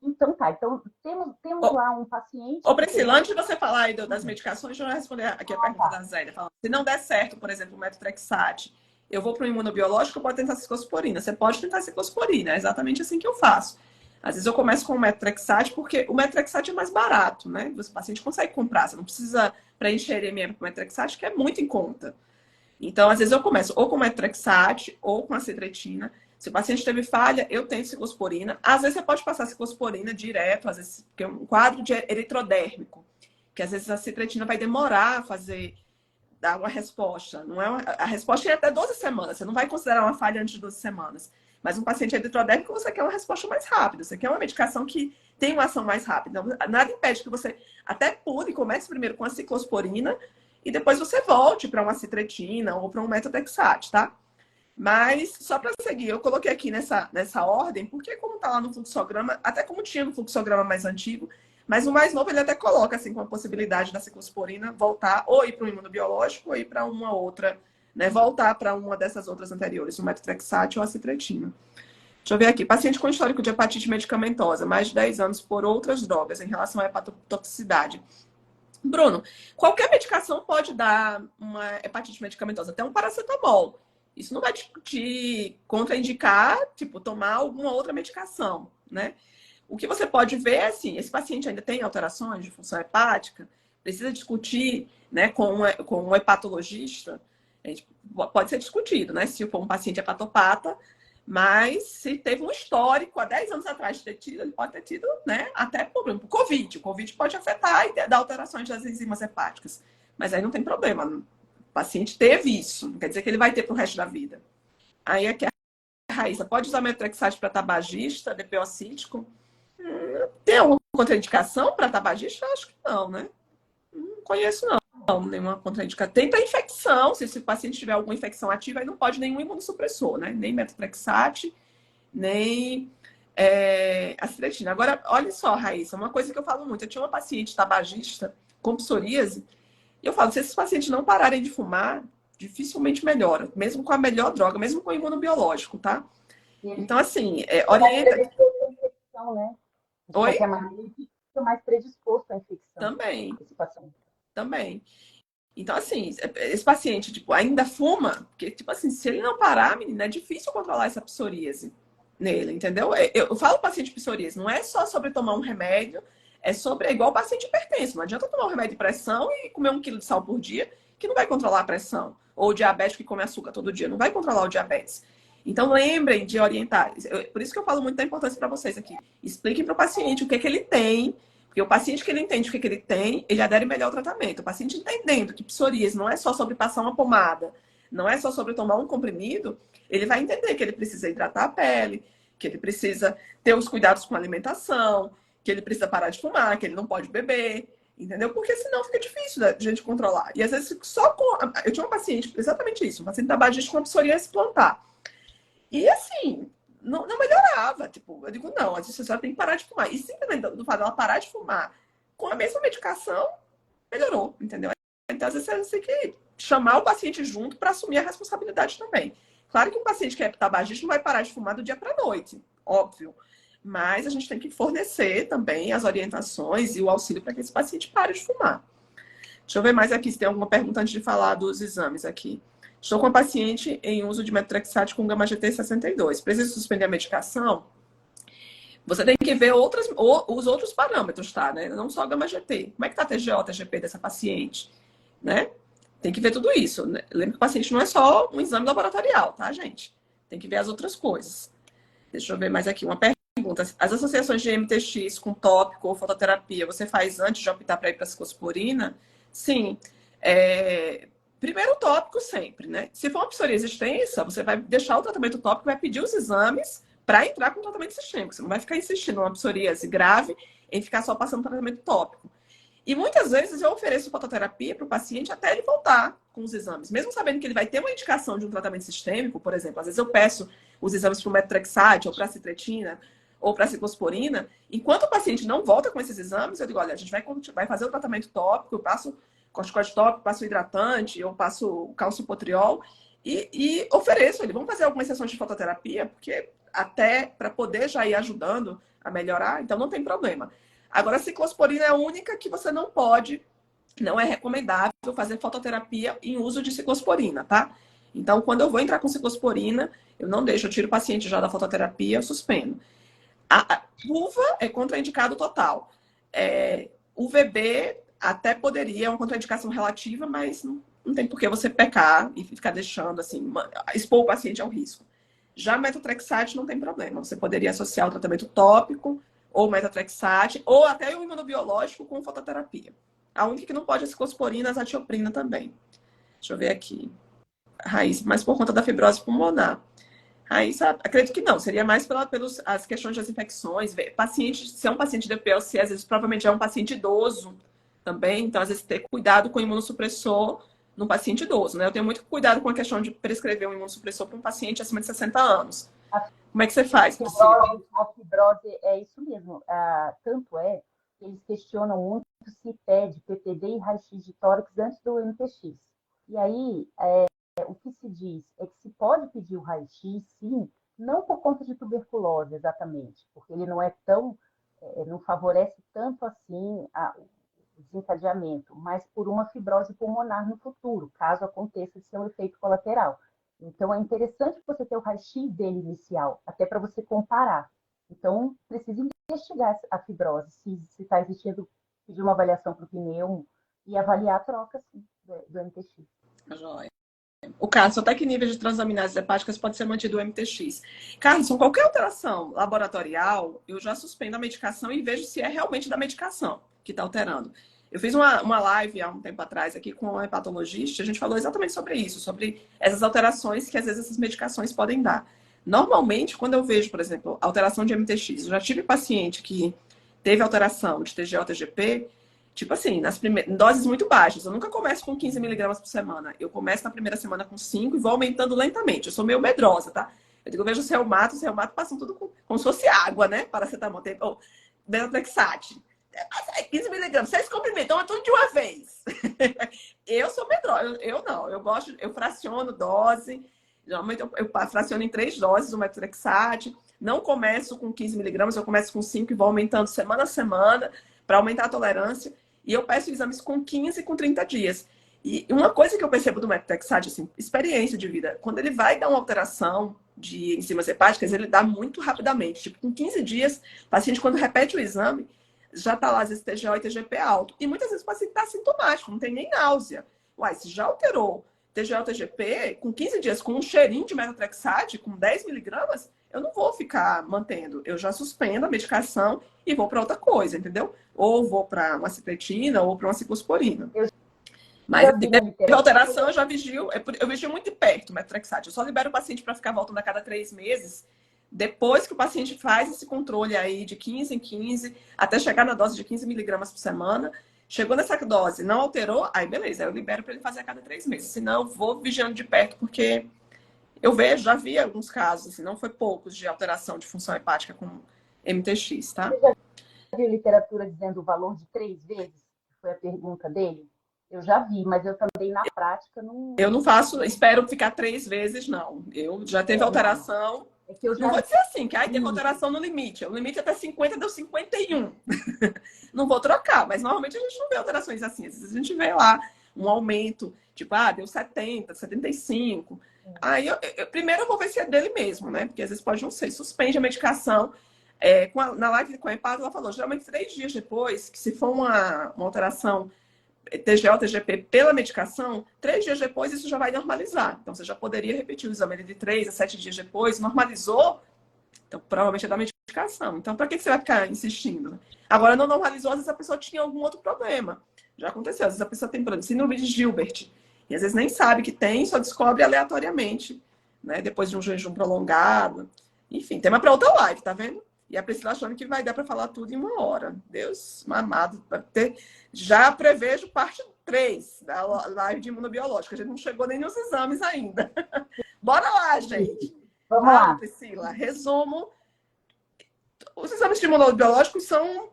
Então tá, então temos lá um paciente... Priscila, antes de você falar aí das medicações, deixa eu responder aqui a pergunta da Zélia. Se não der certo, por exemplo, o metotrexate, eu vou para o imunobiológico, eu posso tentar ciclosporina. Você pode tentar ciclosporina, é exatamente assim que eu faço. Às vezes eu começo com o metotrexate, porque o metotrexate é mais barato, né? O paciente consegue comprar, você não precisa preencher MM com o metotrexate, que é muito em conta. Então, às vezes eu começo ou com metotrexate ou com a citretina. Se o paciente teve falha, eu tenho ciclosporina. Às vezes você pode passar ciclosporina direto, às vezes, porque é um quadro de eritrodérmico, que às vezes a citretina vai demorar a dar uma resposta. Não é a resposta é até 12 semanas. Você não vai considerar uma falha antes de 12 semanas. Mas um paciente eritrodérmico, você quer uma resposta mais rápida. Você quer uma medicação que tem uma ação mais rápida. Então, nada impede que você até pule e comece primeiro com a ciclosporina e depois você volte para uma citretina ou para um metotrexate, tá? Mas, só para seguir, eu coloquei aqui nessa ordem, porque como tá lá no fluxograma, até como tinha no fluxograma mais antigo, mas o mais novo ele até coloca, assim, com a possibilidade da ciclosporina voltar ou ir para o imunobiológico ou ir para uma outra, né? Voltar para uma dessas outras anteriores, o metotrexate ou a citretina. Deixa eu ver aqui. Paciente com histórico de hepatite medicamentosa, mais de 10 anos por outras drogas em relação à hepatotoxicidade. Bruno, qualquer medicação pode dar uma hepatite medicamentosa, até um paracetamol. Isso não vai te contraindicar, tipo, tomar alguma outra medicação, né? O que você pode ver é assim, esse paciente ainda tem alterações de função hepática, precisa discutir, né, com um hepatologista, pode ser discutido, né, se for um paciente hepatopata, mas se teve um histórico há 10 anos atrás de ter tido, ele pode ter tido, né, até problema. O Covid pode afetar e dar alterações das enzimas hepáticas, mas aí não tem problema. O paciente teve isso, não quer dizer que ele vai ter para o resto da vida. Aí aqui a Raíssa, pode usar metotrexate para tabagista, DPO cítico? Tem alguma contraindicação para tabagista? Acho que não, né? Não conheço, não. Nenhuma contraindicação. Tem para infecção, se o paciente tiver alguma infecção ativa, aí não pode nenhum imunossupressor, né? Nem metotrexate, nem a citretina. Agora, olha só, Raíssa, uma coisa que eu falo muito. Eu tinha uma paciente tabagista com psoríase, e eu falo, se esses pacientes não pararem de fumar, dificilmente melhora, mesmo com a melhor droga, mesmo com o imunobiológico, tá? Então, assim, orienta... Né? De Oi? qualquer maneira, ele fica mais predisposto à infecção. Também. Esse paciente. Também. Então, assim, esse paciente, tipo, ainda fuma, porque, tipo assim, se ele não parar, menina, é difícil controlar essa psoríase nele, entendeu? Eu falo paciente psoríase, não é só sobre tomar um remédio, é igual paciente hipertenso. Não adianta tomar um remédio de pressão e comer 1 quilo de sal por dia, que não vai controlar a pressão. Ou o diabético que come açúcar todo dia, não vai controlar o diabetes. Então, lembrem de orientar. Por isso que eu falo muito da importância para vocês aqui. Expliquem para o paciente o que é que ele tem, porque o paciente que ele entende o que é que ele tem, ele adere melhor ao tratamento. O paciente entendendo que psoríase não é só sobre passar uma pomada, não é só sobre tomar um comprimido, ele vai entender que ele precisa hidratar a pele, que ele precisa ter os cuidados com a alimentação, que ele precisa parar de fumar, que ele não pode beber, entendeu? Porque senão fica difícil da gente controlar. E às vezes só com... Eu tinha uma paciente, exatamente isso, um paciente tabagista com psoríase plantar. E assim, não melhorava. Tipo, eu digo, não, a gente tem que parar de fumar. E simplesmente do fato dela parar de fumar com a mesma medicação, melhorou, entendeu? Então, às vezes, você tem que chamar o paciente junto para assumir a responsabilidade também. Claro que um paciente que é tabagista não vai parar de fumar do dia para a noite, óbvio. Mas a gente tem que fornecer também as orientações e o auxílio para que esse paciente pare de fumar. Deixa eu ver mais aqui se tem alguma pergunta antes de falar dos exames aqui. Estou com a paciente em uso de metotrexate com gama-GT 62. Precisa suspender a medicação? Você tem que ver os outros parâmetros, tá? Né? Não só a gama-GT. Como é que está a TGO, TGP dessa paciente? Né? Tem que ver tudo isso. Né? Lembra que o paciente não é só um exame laboratorial, tá, gente? Tem que ver as outras coisas. Deixa eu ver mais aqui uma pergunta. As associações de MTX com tópico ou fototerapia, você faz antes de optar para ir para ciclosporina? Sim. Primeiro tópico sempre, né? Se for uma psoríase extensa, você vai deixar o tratamento tópico, vai pedir os exames para entrar com o tratamento sistêmico. Você não vai ficar insistindo numa psoríase grave em ficar só passando tratamento tópico. E muitas vezes eu ofereço fototerapia para o paciente até ele voltar com os exames. Mesmo sabendo que ele vai ter uma indicação de um tratamento sistêmico, por exemplo, às vezes eu peço os exames para o metotrexate, ou para a citretina, ou para a ciclosporina. Enquanto o paciente não volta com esses exames, eu digo, olha, a gente vai fazer o tratamento tópico, eu passo corticoide tópico, passo hidratante, eu passo calcipotriol e ofereço ele. Vamos fazer algumas sessões de fototerapia, porque até para poder já ir ajudando a melhorar, então não tem problema. Agora, a ciclosporina é a única que você não pode, não é recomendável fazer fototerapia em uso de ciclosporina, tá? Então, quando eu vou entrar com ciclosporina, eu não deixo, eu tiro o paciente já da fototerapia, eu suspendo. A uva é contraindicado total. UVB até poderia, é uma contraindicação relativa, mas não tem por que você pecar e ficar deixando, assim, expor o paciente ao risco. Já metotrexate não tem problema. Você poderia associar o tratamento tópico, ou metotrexate, ou até o imunobiológico com fototerapia. A única que não pode é a ciclosporina, a azatioprina também. Deixa eu ver aqui. Raíssa, mas por conta da fibrose pulmonar. Raíssa, acredito que não. Seria mais pelas as questões das infecções. Paciente, se é um paciente de PLC, às vezes provavelmente é um paciente idoso também. Então, às vezes, ter cuidado com o imunossupressor num paciente idoso, né? Eu tenho muito cuidado com a questão de prescrever um imunossupressor para um paciente acima de 60 anos. Como é que você faz, Priscila? A fibrose é isso mesmo. Tanto é que eles questionam muito se pede PPD e raio-x de tórax antes do MTX. E aí, o que se diz é que se pode pedir o raio-x, sim, não por conta de tuberculose exatamente, porque ele não é tão, não favorece tanto assim o desencadeamento, mas por uma fibrose pulmonar no futuro, caso aconteça de ser um efeito colateral. Então, é interessante você ter o raio-x dele inicial, até para você comparar. Então, precisa investigar a fibrose, se está existindo, pedir uma avaliação para o pneu e avaliar a troca sim, do MTX. Joia. O Carlos, até que nível de transaminases hepáticas pode ser mantido o MTX? Carlos, qualquer alteração laboratorial, eu já suspendo a medicação e vejo se é realmente da medicação que está alterando. Eu fiz uma live há um tempo atrás aqui com um hepatologista, a gente falou exatamente sobre isso, sobre essas alterações que às vezes essas medicações podem dar. Normalmente, quando eu vejo, por exemplo, alteração de MTX, eu já tive paciente que teve alteração de TGO, TGP, tipo assim, em doses muito baixas. Eu nunca começo com 15 miligramas por semana. Eu começo na primeira semana com 5 e vou aumentando lentamente. Eu sou meio medrosa, tá? Eu digo, eu vejo os reumatos passam tudo como se fosse água, né? Paracetamol, ou Benatrexate. 15 miligramas, 6 comprimidos, então é tudo de uma vez. Eu sou medrosa, eu não. Eu fraciono dose. Geralmente eu fraciono em 3 doses o metotrexate. Não começo com 15 miligramas, eu começo com 5 e vou aumentando semana a semana para aumentar a tolerância. E eu peço exames com 15 e com 30 dias. E uma coisa que eu percebo do Methotrexate, assim, experiência de vida, quando ele vai dar uma alteração de enzimas hepáticas, ele dá muito rapidamente. Tipo, com 15 dias, o paciente, quando repete o exame, já está lá, às vezes, TGO e TGP alto. E muitas vezes o paciente está assintomático, não tem nem náusea. Uai, se já alterou TGO, TGP, com 15 dias, com um cheirinho de Methotrexate, com 10 miligramas, eu não vou ficar mantendo. Eu já suspendo a medicação e vou para outra coisa, entendeu? Ou vou para uma cicletina ou para uma ciclosporina. Mas assim, de alteração eu já vigio, eu vigio muito de perto o Methotrexate. Eu só libero o paciente para ficar voltando a cada 3 meses, depois que o paciente faz esse controle aí de 15 em 15, até chegar na dose de 15 miligramas por semana. Chegou nessa dose, não alterou, aí beleza, eu libero para ele fazer a cada 3 meses. Senão eu vou vigiando de perto, porque eu vejo, já vi alguns casos, assim, não foi poucos, de alteração de função hepática com MTX, tá? Você já viu literatura dizendo o valor de 3 vezes? Foi a pergunta dele. Eu já vi, mas eu também na prática não. Eu não faço, espero ficar 3 vezes, não. Eu já teve alteração. É que eu já... Não vou dizer assim, que aí teve alteração no limite. O limite até 50 deu 51. Não vou trocar, mas normalmente a gente não vê alterações assim. Às vezes a gente vê lá um aumento, tipo, deu 70, 75. Aí primeiro eu vou ver se é dele mesmo, né? Porque às vezes pode não ser. Suspende a medicação. Na live com a Epato, ela falou, geralmente 3 dias depois, que se for uma alteração TGO, TGP pela medicação, 3 dias depois isso já vai normalizar. Então, você já poderia repetir o exame de 3 a 7 dias depois, normalizou, então provavelmente é da medicação. Então, para que você vai ficar insistindo? Agora, não normalizou, às vezes a pessoa tinha algum outro problema. Já aconteceu, às vezes a pessoa tem problema, síndrome de Gilbert, e às vezes nem sabe que tem, só descobre aleatoriamente, né? Depois de um jejum prolongado. Enfim, tema para outra live, tá vendo? E a Priscila achando que vai dar para falar tudo em 1 hora. Deus mamado. Já prevejo parte 3 da live de imunobiológica. A gente não chegou nem nos exames ainda. Bora lá, gente. Vamos lá, Priscila. Resumo. Os exames de imunobiológicos são,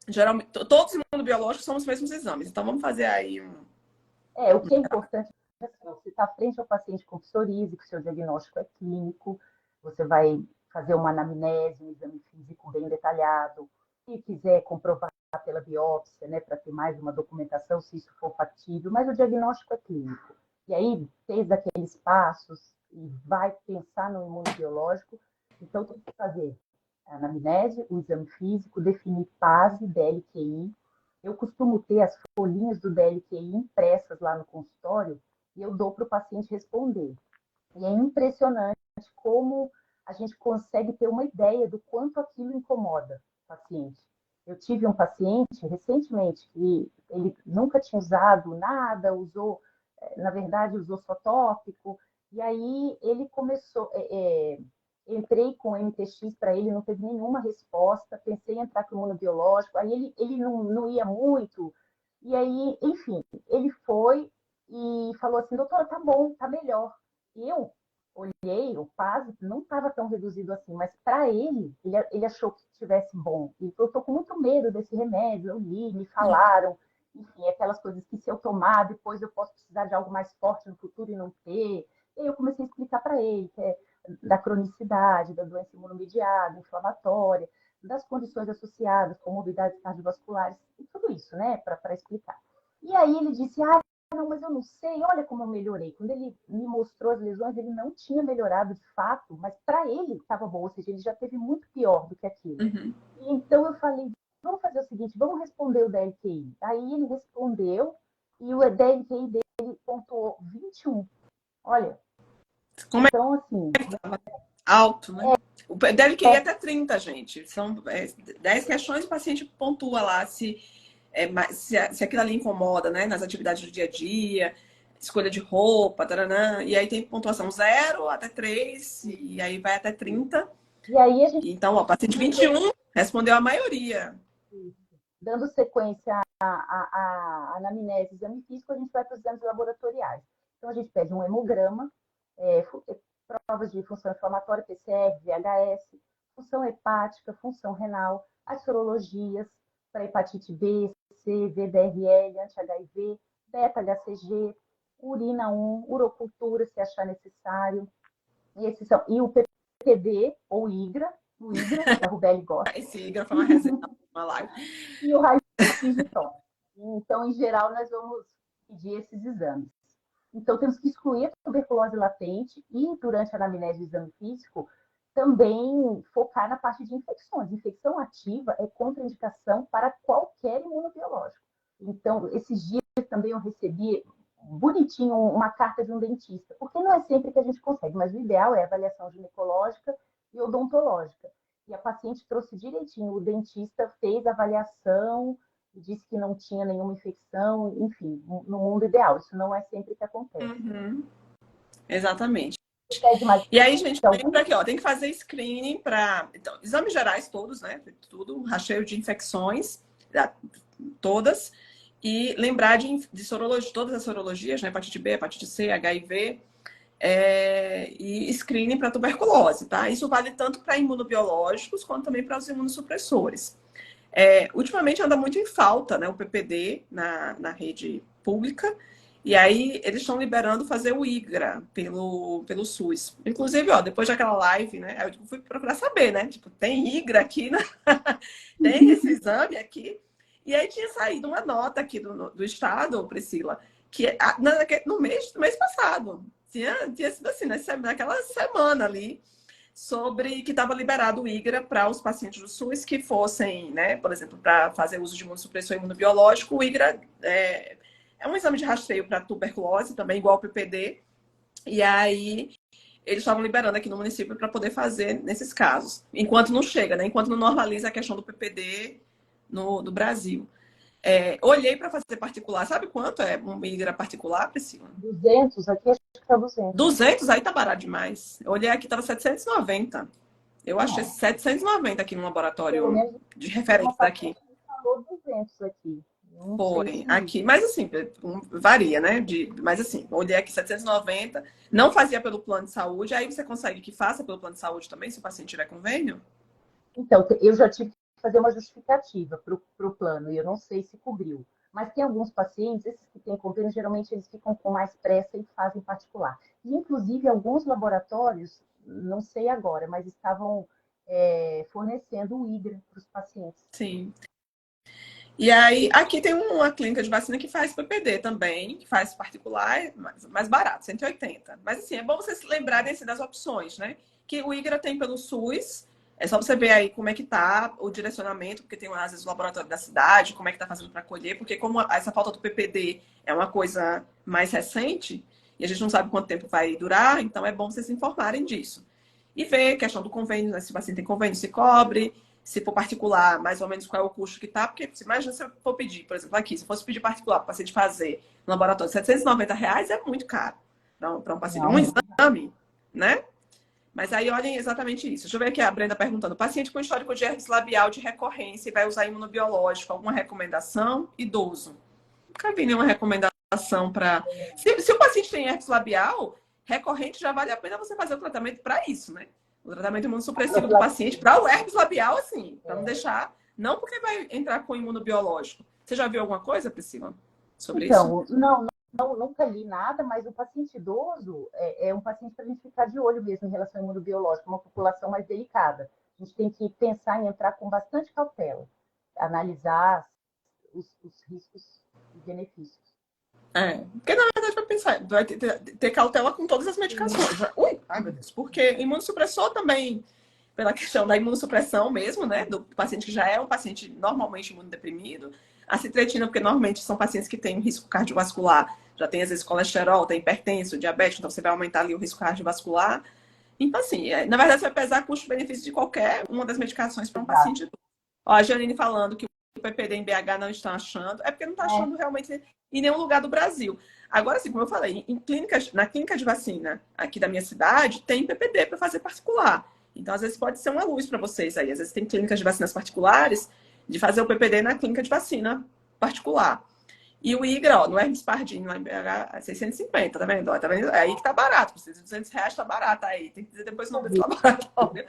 geralmente, todos os imunobiológicos são os mesmos exames. Então, vamos fazer aí um... o que é importante é assim, você está frente ao paciente com psoríase, que o seu diagnóstico é clínico, você vai fazer uma anamnese, um exame físico bem detalhado. Se quiser comprovar pela biópsia, né, para ter mais uma documentação, se isso for factível, mas o diagnóstico é clínico. E aí, fez aqueles passos e vai pensar no imunobiológico, então tem que fazer a anamnese, o exame físico, definir PASI, DLQI. Eu costumo ter as folhinhas do DLQI impressas lá no consultório e eu dou para o paciente responder. E é impressionante como a gente consegue ter uma ideia do quanto aquilo incomoda o paciente. Eu tive um paciente recentemente que ele nunca tinha usado nada, na verdade, usou só tópico, e aí ele começou, entrei com MTX para ele, não teve nenhuma resposta, pensei em entrar com o imunobiológico, aí ele não ia muito, e aí, enfim, ele foi e falou assim, doutora, tá bom, tá melhor. E eu olhei, o PASI não estava tão reduzido assim, mas para ele achou que estivesse bom. E eu estou com muito medo desse remédio, eu li, me falaram, enfim, aquelas coisas que se eu tomar, depois eu posso precisar de algo mais forte no futuro e não ter. E aí eu comecei a explicar para ele que é da cronicidade, da doença imunomediada, inflamatória, das condições associadas, comorbidades cardiovasculares, e tudo isso, né, para explicar. E aí ele disse, não, mas eu não sei, olha como eu melhorei. Quando ele me mostrou as lesões, ele não tinha melhorado de fato, mas para ele estava bom, ou seja, ele já teve muito pior do que aquilo. Uhum. Então eu falei, vamos fazer o seguinte, vamos responder o DLQI. Aí ele respondeu e o DLQI dele pontuou 21. Olha, como então assim... alto, né? O DLQI é até 30, gente. São 10 questões, o paciente pontua lá se aquilo ali incomoda, né? Nas atividades do dia a dia, escolha de roupa, taranã, e aí tem pontuação 0 até 3, e aí vai até 30. E aí a gente... Então, o paciente 21 respondeu a maioria. Dando sequência à anamnese, exame físico, a gente vai para os exames laboratoriais. Então, a gente pede um hemograma, provas de função inflamatória, PCR, VHS, função hepática, função renal, as sorologias para hepatite B, C, VBRL, anti-HIV, beta-HCG, urina 1, urocultura, se achar necessário. E o PPD, ou IGRA, o IGRA, que a Rubeli gosta. Esse IGRA foi uma resenha, uma live. E o raio-x de toque. Então, em geral, nós vamos pedir esses exames. Então, temos que excluir a tuberculose latente e, durante a anamnese do exame físico, também focar na parte de infecções. Infecção ativa é contraindicação para qualquer imunobiológico. Então, esses dias também eu recebi bonitinho uma carta de um dentista, porque não é sempre que a gente consegue, mas o ideal é avaliação ginecológica e odontológica. E a paciente trouxe direitinho, o dentista fez a avaliação, disse que não tinha nenhuma infecção, enfim, no mundo ideal. Isso não é sempre que acontece. Uhum. Exatamente. Pede mais E aí, gente, então, lembra aqui, ó, tem que fazer screening para então, exames gerais todos, né? Tudo, rastreio de infecções, todas. E lembrar de sorologia, todas as sorologias, né? Hepatite B, hepatite C, HIV, e screening para tuberculose, tá? Isso vale tanto para imunobiológicos quanto também para os imunossupressores. Ultimamente anda muito em falta, né? O PPD na rede pública. E aí, eles estão liberando fazer o IGRA pelo SUS. Inclusive, ó, depois daquela live, né? Eu fui procurar saber, né? Tipo, tem IGRA aqui, né? Tem esse exame aqui. E aí tinha saído uma nota aqui do Estado, Priscila, que no mês passado, tinha sido assim, naquela semana ali, sobre que estava liberado o IGRA para os pacientes do SUS que fossem, né, por exemplo, para fazer uso de imunossupressor imunobiológico. O IGRA é um exame de rastreio para tuberculose, também igual ao PPD. E aí eles estavam liberando aqui no município para poder fazer nesses casos. Enquanto não chega, né? Enquanto não normaliza a questão do PPD do Brasil. Olhei para fazer particular. Sabe quanto é um IGRA particular, Priscila? 200, aqui acho que está 200. 200? Aí tá barato demais. Eu olhei aqui, tava 790. Eu achei 790 aqui no laboratório de referência daqui. Falou 200 aqui. Foi, aqui. Mas assim, varia, né? Mas assim, olhei aqui 790. Não fazia pelo plano de saúde. Aí você consegue que faça pelo plano de saúde também, se o paciente tiver convênio? Então, eu já tive que fazer uma justificativa para o plano, e eu não sei se cobriu. Mas tem alguns pacientes, esses que têm convênio, geralmente eles ficam com mais pressa e fazem particular. E, inclusive, alguns laboratórios, não sei agora, mas estavam fornecendo o IGRA para os pacientes. Sim. E aí, aqui tem uma clínica de vacina que faz PPD também, que faz particular, mais barato, 180. Mas assim, é bom vocês lembrarem assim, das opções, né? Que o IGRA tem pelo SUS, é só você ver aí como é que tá o direcionamento, porque tem às vezes o laboratório da cidade, como é que tá fazendo para colher, porque como essa falta do PPD é uma coisa mais recente, e a gente não sabe quanto tempo vai durar, então é bom vocês se informarem disso. E ver a questão do convênio, né? Se o paciente tem convênio, se cobre, se for particular, mais ou menos qual é o custo que tá, porque imagina se eu for pedir, por exemplo, aqui, se eu fosse pedir particular para o paciente fazer no laboratório, R$ 790 é muito caro para um paciente. Um exame, né? Mas aí olhem exatamente isso. Deixa eu ver aqui a Brenda perguntando. Paciente com histórico de herpes labial de recorrência e vai usar imunobiológico, alguma recomendação? Idoso. Nunca vi nenhuma recomendação para... Se o paciente tem herpes labial recorrente, já vale a pena você fazer o tratamento para isso, né? O tratamento imunossupressivo do paciente para o herpes labial, assim, para não deixar... Não porque vai entrar com imunobiológico. Você já viu alguma coisa, Priscila, sobre isso? Então, não, nunca li nada, mas o paciente idoso é um paciente para a gente ficar de olho mesmo em relação ao imunobiológico, uma população mais delicada. A gente tem que pensar em entrar com bastante cautela, analisar os riscos e benefícios. Porque na verdade vai pensar, vai ter cautela com todas as medicações. Ui, ai meu Deus, porque imunossupressor também, pela questão da imunossupressão mesmo, né, do paciente que já é um paciente normalmente imunodeprimido, a citretina, porque normalmente são pacientes que têm um risco cardiovascular, já tem às vezes colesterol, tem hipertenso, diabetes, então você vai aumentar ali o risco cardiovascular. Então, assim, na verdade você vai pesar custo-benefício de qualquer uma das medicações para um paciente. Ó, a Janine falando que o PPD em BH não estão achando, é porque não está achando realmente em nenhum lugar do Brasil. Agora, assim, como eu falei, na clínica de vacina aqui da minha cidade, tem PPD para fazer particular. Então, às vezes, pode ser uma luz para vocês aí. Às vezes, tem clínicas de vacinas particulares de fazer o PPD na clínica de vacina particular. E o IGRA, ó, no Hermes Pardini, lá em BH, é 650, tá vendo? Ó, tá vendo? É aí que tá barato. Precisa de R$ 200 tá barato aí. Tem que dizer depois o nome do laboratório.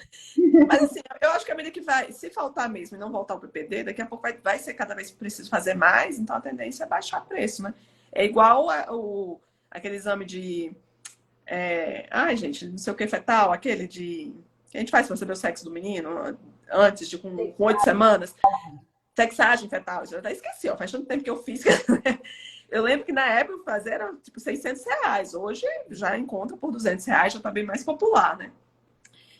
Mas, assim, eu acho que a medida que vai, se faltar mesmo e não voltar o PPD, daqui a pouco vai ser cada vez preciso fazer mais, então a tendência é baixar preço, né? É igual aquele exame de... ai, gente, não sei o que fetal, aquele de... que a gente faz para saber o sexo do menino antes de com 8 semanas. Sexagem fetal, eu até esqueci, ó, faz tanto tempo que eu fiz. Eu lembro que na época eu fazia era tipo R$ 600. Hoje já encontra por R$ 200, já tá bem mais popular, né?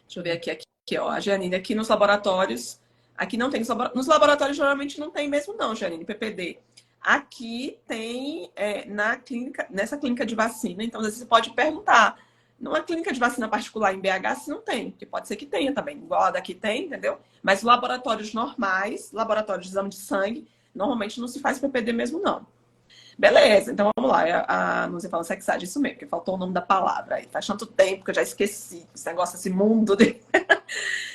Deixa eu ver aqui, ó. A Janine, aqui nos laboratórios. Aqui não tem. Nos laboratórios geralmente não tem mesmo, não, Janine, PPD. Aqui tem na clínica, nessa clínica de vacina, então às vezes você pode perguntar. Numa clínica de vacina particular em BH, se não tem, porque pode ser que tenha também, igual a daqui tem, entendeu? Mas laboratórios normais, laboratórios de exame de sangue, normalmente não se faz PPD mesmo, não. Beleza, então vamos lá. A Nuzia falando sexagem, isso mesmo, porque faltou o nome da palavra aí. Faz tanto tempo que eu já esqueci esse negócio, esse mundo de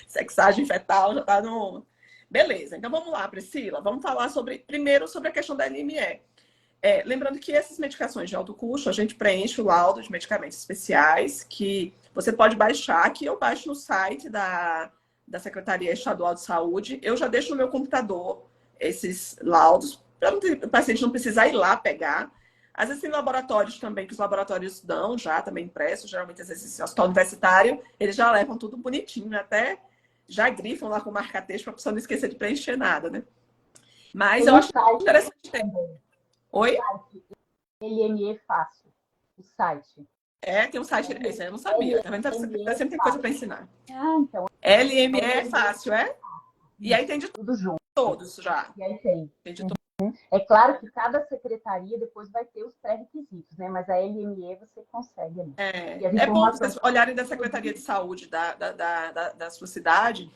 sexagem fetal, já tá no. Beleza, então vamos lá, Priscila. Vamos falar primeiro sobre a questão da anemia. Lembrando que essas medicações de alto custo, a gente preenche o laudo de medicamentos especiais, que você pode baixar, que eu baixo no site da Secretaria Estadual de Saúde. Eu já deixo no meu computador esses laudos, para o paciente não precisar ir lá pegar. Às vezes tem laboratórios também, que os laboratórios dão já, também impresso, geralmente às vezes no hospital universitário, eles já levam tudo bonitinho, né? Até já grifam lá com marca-texto para a pessoa não esquecer de preencher nada, né? Mas eu acho interessante ter. Oi? LME Fácil, o site. Tem um site, esse aí eu não sabia. Tá vendo? Sempre tem coisa para ensinar. Então. LME é fácil, é? E aí tem de tudo junto. Todos já. E aí tem. Tem de todos. É claro que cada secretaria depois vai ter os pré-requisitos, né? Mas a LME você consegue ali. É bom vocês olharem da Secretaria de Saúde da sua cidade.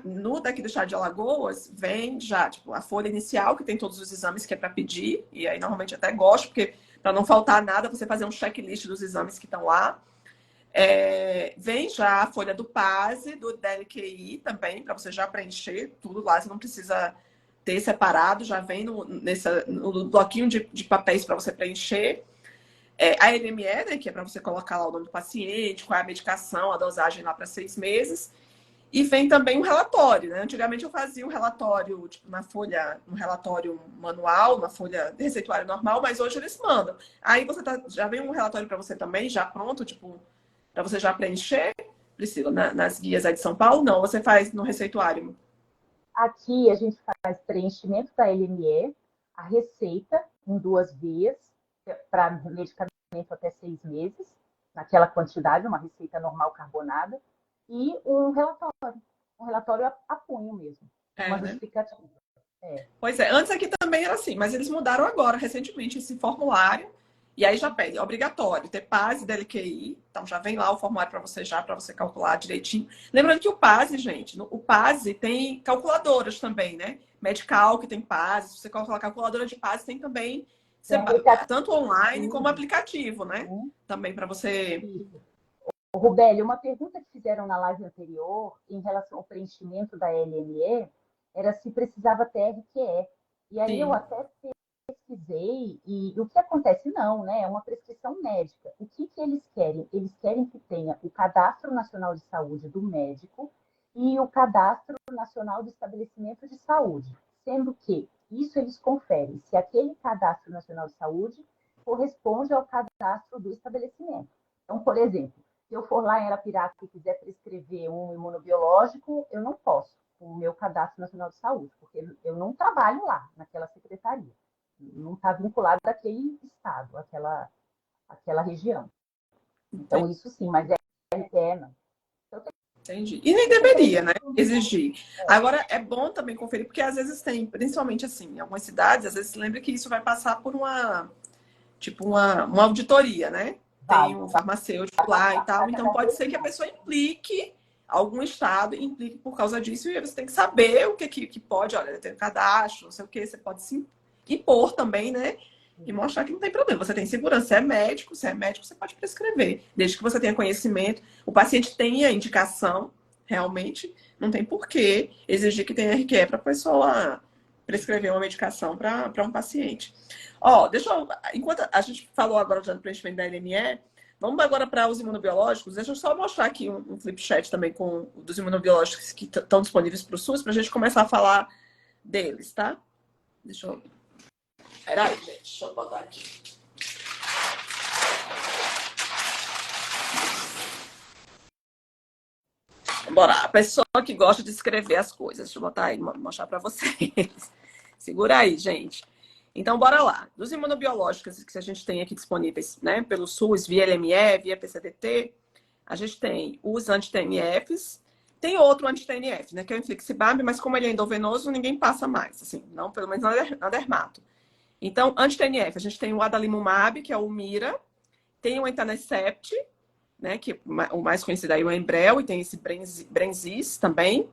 No daqui do Estado de Alagoas, vem já, tipo, a folha inicial, que tem todos os exames que é para pedir. E aí, normalmente, até gosto, porque para não faltar nada, você fazer um checklist dos exames que estão lá. Vem já a folha do PASE, do DLQI também, para você já preencher tudo lá. Você não precisa ter separado, já vem no bloquinho de papéis para você preencher. A NME, né, que é para você colocar lá o nome do paciente, qual é a medicação, a dosagem lá para 6 meses. E vem também um relatório, né? Antigamente eu fazia um relatório, tipo, um relatório manual, uma folha de receituário normal, mas hoje eles mandam. Aí já vem um relatório para você também, já pronto, tipo, para você já preencher, Priscila, nas guias aí de São Paulo? Não, você faz no receituário. Aqui a gente faz preenchimento da LME, a receita em 2 vias, para medicamento até 6 meses, naquela quantidade, uma receita normal carbonada, e um relatório a punho mesmo, uma justificativa. Pois é, antes aqui também era assim, mas eles mudaram agora, recentemente, esse formulário, e aí já pede, é obrigatório, ter PASE e DLQI, então já vem lá o formulário para você calcular direitinho. Lembrando que o PASE, gente, o PASE tem calculadoras também, né? Medical que tem PASE, se você colocar a calculadora de PASE, tem também, tanto online como aplicativo, né? Também para você... Rubélio, uma pergunta que fizeram na live anterior em relação ao preenchimento da LME era se precisava ter RQE. E aí Sim. Eu até pesquisei e o que acontece não, né? É uma prescrição médica. O que eles querem? Eles querem que tenha o Cadastro Nacional de Saúde do médico e o Cadastro Nacional do Estabelecimento de Saúde, sendo que isso eles conferem se aquele Cadastro Nacional de Saúde corresponde ao cadastro do estabelecimento. Então, por exemplo, se eu for lá em Arapiraca e quiser prescrever um imunobiológico, eu não posso, com o meu Cadastro Nacional de Saúde, porque eu não trabalho lá, naquela secretaria. Não está vinculado àquele estado, àquela região. Então, isso sim, mas não. Entendi. E nem deveria, né? Exigir. Agora, é bom também conferir, porque às vezes tem, principalmente assim, em algumas cidades, às vezes lembra que isso vai passar por uma auditoria, né? Tem um farmacêutico lá e tal, então pode ser que a pessoa implique, algum estado implique por causa disso, e você tem que saber o que pode, olha, tem um cadastro, não sei o que, você pode se impor também, né? E mostrar que não tem problema. Você tem segurança, você é médico, você pode prescrever, desde que você tenha conhecimento, o paciente tenha indicação, realmente, não tem porquê exigir que tenha RQE para a pessoa prescrever uma medicação para um paciente. Enquanto a gente falou agora do preenchimento da LME, vamos agora para os imunobiológicos. Deixa eu só mostrar aqui um flip chat também dos imunobiológicos que estão disponíveis para o SUS, para a gente começar a falar deles, tá? Deixa eu... Peraí, gente, deixa eu botar aqui. Bora, a pessoa que gosta de escrever as coisas. Deixa eu botar aí, mostrar para vocês. Segura aí, gente. Então, bora lá. Dos imunobiológicos que a gente tem aqui disponíveis, né, pelo SUS, via LME, via PCDT, a gente tem os anti-TNFs, tem outro anti-TNF, né, que é o infliximab, mas como ele é endovenoso, ninguém passa mais, assim, não, pelo menos na dermato. Então, anti-TNF, a gente tem o adalimumab, que é o Mira, tem o etanercept, né, que o mais conhecido aí é o Enbrel, e tem esse Brenzis também.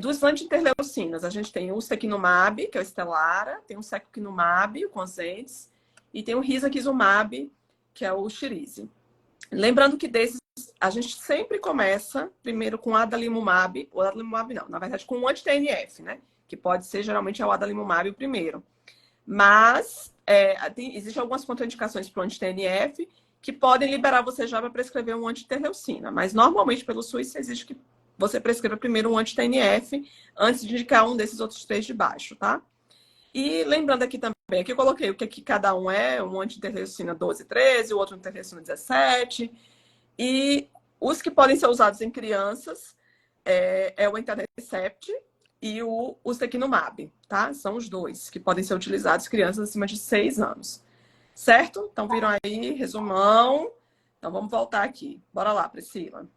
Dos anti-interleucinas, a gente tem o sequinumab, que é o Stelara, tem o secukinumab, o Conzentes, e tem o risankizumab, que é o Xirize. Lembrando que desses, a gente sempre começa primeiro com o adalimumab, ou adalimumab não, na verdade com o anti-TNF, né? Que pode ser, geralmente, é o adalimumab o primeiro. Mas existem algumas contraindicações para o anti-TNF que podem liberar você já para prescrever um anti-interleucina. Mas, normalmente, pelo SUS, exige que você prescreva primeiro um anti-TNF antes de indicar um desses outros três de baixo, tá? E lembrando aqui também, aqui eu coloquei o que aqui cada um é, um anti-interleucina 12 e 13, o outro interleucina 17. E os que podem ser usados em crianças é o etanercept e o ustekinumab, tá? São os dois que podem ser utilizados em crianças acima de 6 anos. Certo? Então, viram aí, resumão. Então, vamos voltar aqui. Bora lá, Priscila.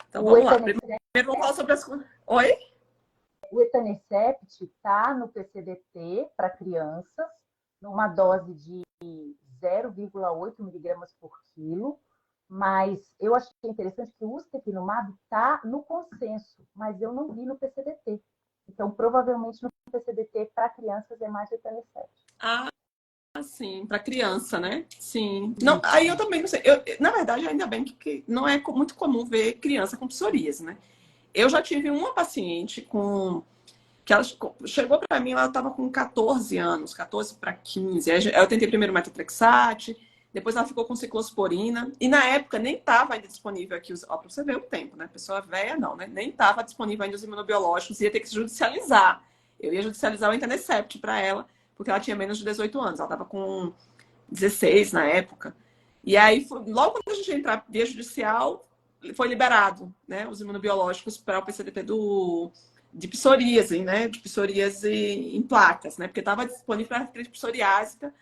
Então, vamos lá. Primeiro, vamos falar sobre as... Oi? O etanercept está no PCDT para crianças, numa dose de 0,8 miligramas por quilo, mas eu achei interessante que o ustekinumab está no consenso, mas eu não vi no PCDT. Então, provavelmente no PCDT para crianças é mais etanercept. Ah, sim, para criança, né? Sim. Não, aí eu também não sei. Na verdade, ainda bem que não é muito comum ver criança com psoríase, né? Eu já tive uma paciente que ela chegou para mim, ela estava com 14 anos, 14 para 15. Aí eu tentei primeiro metotrexate, depois ela ficou com ciclosporina, e na época nem estava ainda disponível aqui os. Ó, para você ver o tempo, né? Pessoa velha não, né? Nem estava disponível ainda os imunobiológicos, ia ter que se judicializar. Eu ia judicializar o etanercept para ela, porque ela tinha menos de 18 anos, ela estava com 16 na época. E aí, logo quando a gente entrar via judicial, foi liberado, né, os imunobiológicos para o PCDT de psoríase, né, de psoríase em placas, né, porque estava disponível para artrite psoriásica.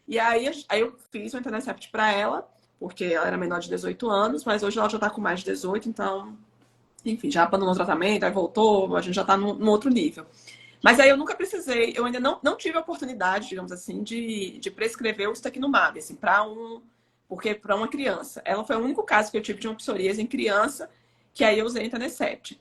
E aí eu fiz o etanercept para ela, porque ela era menor de 18 anos, mas hoje ela já está com mais de 18, então, enfim, já abandonou o tratamento, aí voltou, a gente já está no outro nível. Mas aí eu nunca precisei, eu ainda não tive a oportunidade, digamos assim, de prescrever o ustekinumab, assim, porque para uma criança. Ela foi o único caso que eu tive de uma psoríase em criança, que aí eu usei entanercept.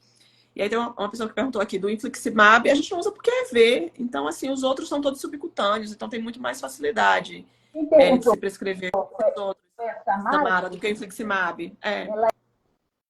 E aí tem uma pessoa que perguntou aqui do infliximab, a gente não usa porque é V, então assim, os outros são todos subcutâneos, então tem muito mais facilidade de se prescrever os outros, Samara, do que o infliximab. Ela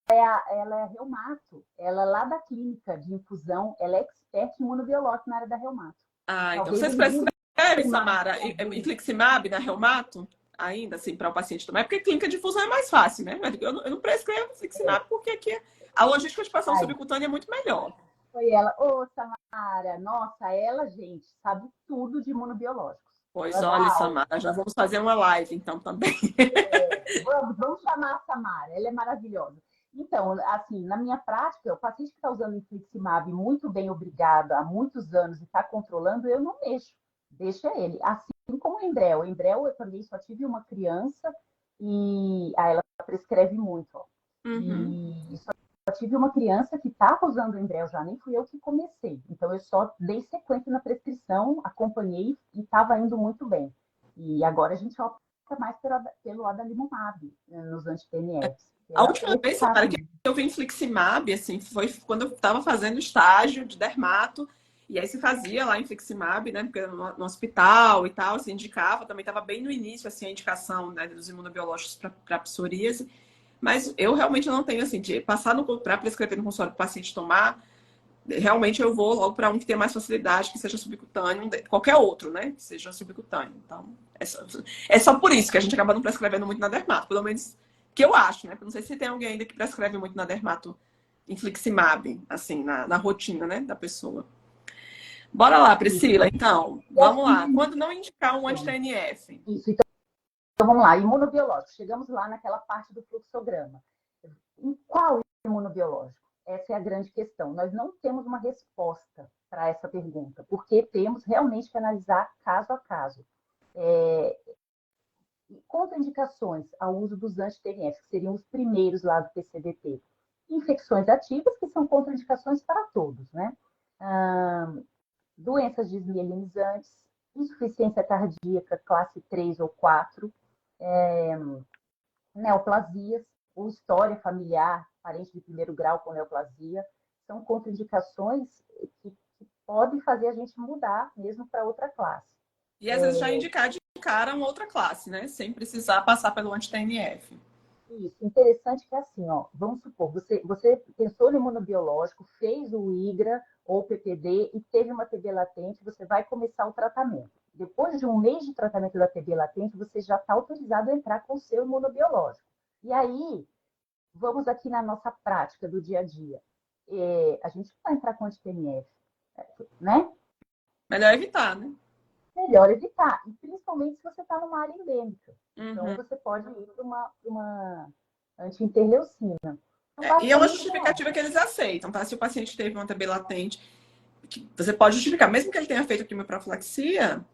é reumato, ela é lá da clínica de infusão, ela é expert em imunobiológico na área da reumato. Ah, então vocês prescrevem, Samara, infliximab na reumato? Ainda, assim, para o paciente tomar? Porque clínica de infusão é mais fácil, né? Eu não prescrevo infliximab porque aqui a logística de passão subcutânea é muito melhor. Foi ela. Ô, Samara, nossa, ela, gente, sabe tudo de imunobiológicos. Pois olha, Samara, já vamos fazer uma live, então, também. Vamos chamar a Samara, ela é maravilhosa. Então, assim, na minha prática, o paciente que está usando infliximab muito bem, obrigado, há muitos anos e está controlando, eu não mexo. Deixa ele. Assim como o Enbrel. O Enbrel, eu também só tive uma criança e ela prescreve muito. Ó. Uhum. E só tive uma criança que estava usando o Enbrel já, nem fui eu que comecei. Então, eu só dei sequência na prescrição, acompanhei e estava indo muito bem. E agora a gente opta mais pelo adalimumab, nos anti-TNFs. A última vez, Samara, que eu vi infliximab, assim, foi quando eu estava fazendo estágio de dermato, e aí se fazia lá infliximab, né, porque no hospital e tal, se indicava, também estava bem no início, assim, a indicação, né, dos imunobiológicos para psoríase, mas eu realmente não tenho, assim, de passar para prescrever no consultório para o paciente tomar, realmente eu vou logo para um que tenha mais facilidade, que seja subcutâneo, qualquer outro, né, que seja subcutâneo. Então, é só por isso que a gente acaba não prescrevendo muito na dermato, pelo menos que eu acho, né? Não sei se tem alguém ainda que prescreve muito na dermato infliximab, assim, na rotina, né, da pessoa. Bora lá, Priscila, então. Vamos lá. Quando não indicar um anti-TNF? Isso, então vamos lá. Imunobiológico. Chegamos lá naquela parte do fluxograma. Em qual imunobiológico? essa é a grande questão. Nós não temos uma resposta para essa pergunta, porque temos realmente que analisar caso a caso. Contraindicações ao uso dos anti-TNF, que seriam os primeiros lá do PCDT. Infecções ativas, que são contraindicações para todos, né? Doenças desmielinizantes, insuficiência cardíaca classe 3 ou 4, neoplasias, ou história familiar, parente de primeiro grau com neoplasia, são contraindicações que podem fazer a gente mudar mesmo para outra classe. E às vezes já indicar de cara uma outra classe, né? Sem precisar passar pelo anti-TNF. Isso, interessante que é assim, ó, vamos supor, você pensou no imunobiológico, fez o IGRA ou PPD e teve uma TB latente, você vai começar o tratamento. Depois de um mês de tratamento da TB latente, você já está autorizado a entrar com o seu imunobiológico. E aí, vamos aqui na nossa prática do dia a dia. A gente vai entrar com anti-TNF, né? Melhor evitar, né? Melhor evitar, e principalmente se você está numa área endêmica. Então, você pode ir para uma anti-interleucina. Então, e é uma justificativa que eles aceitam, tá? Se o paciente teve uma TB latente, você pode justificar, mesmo que ele tenha feito quimioprofilaxia,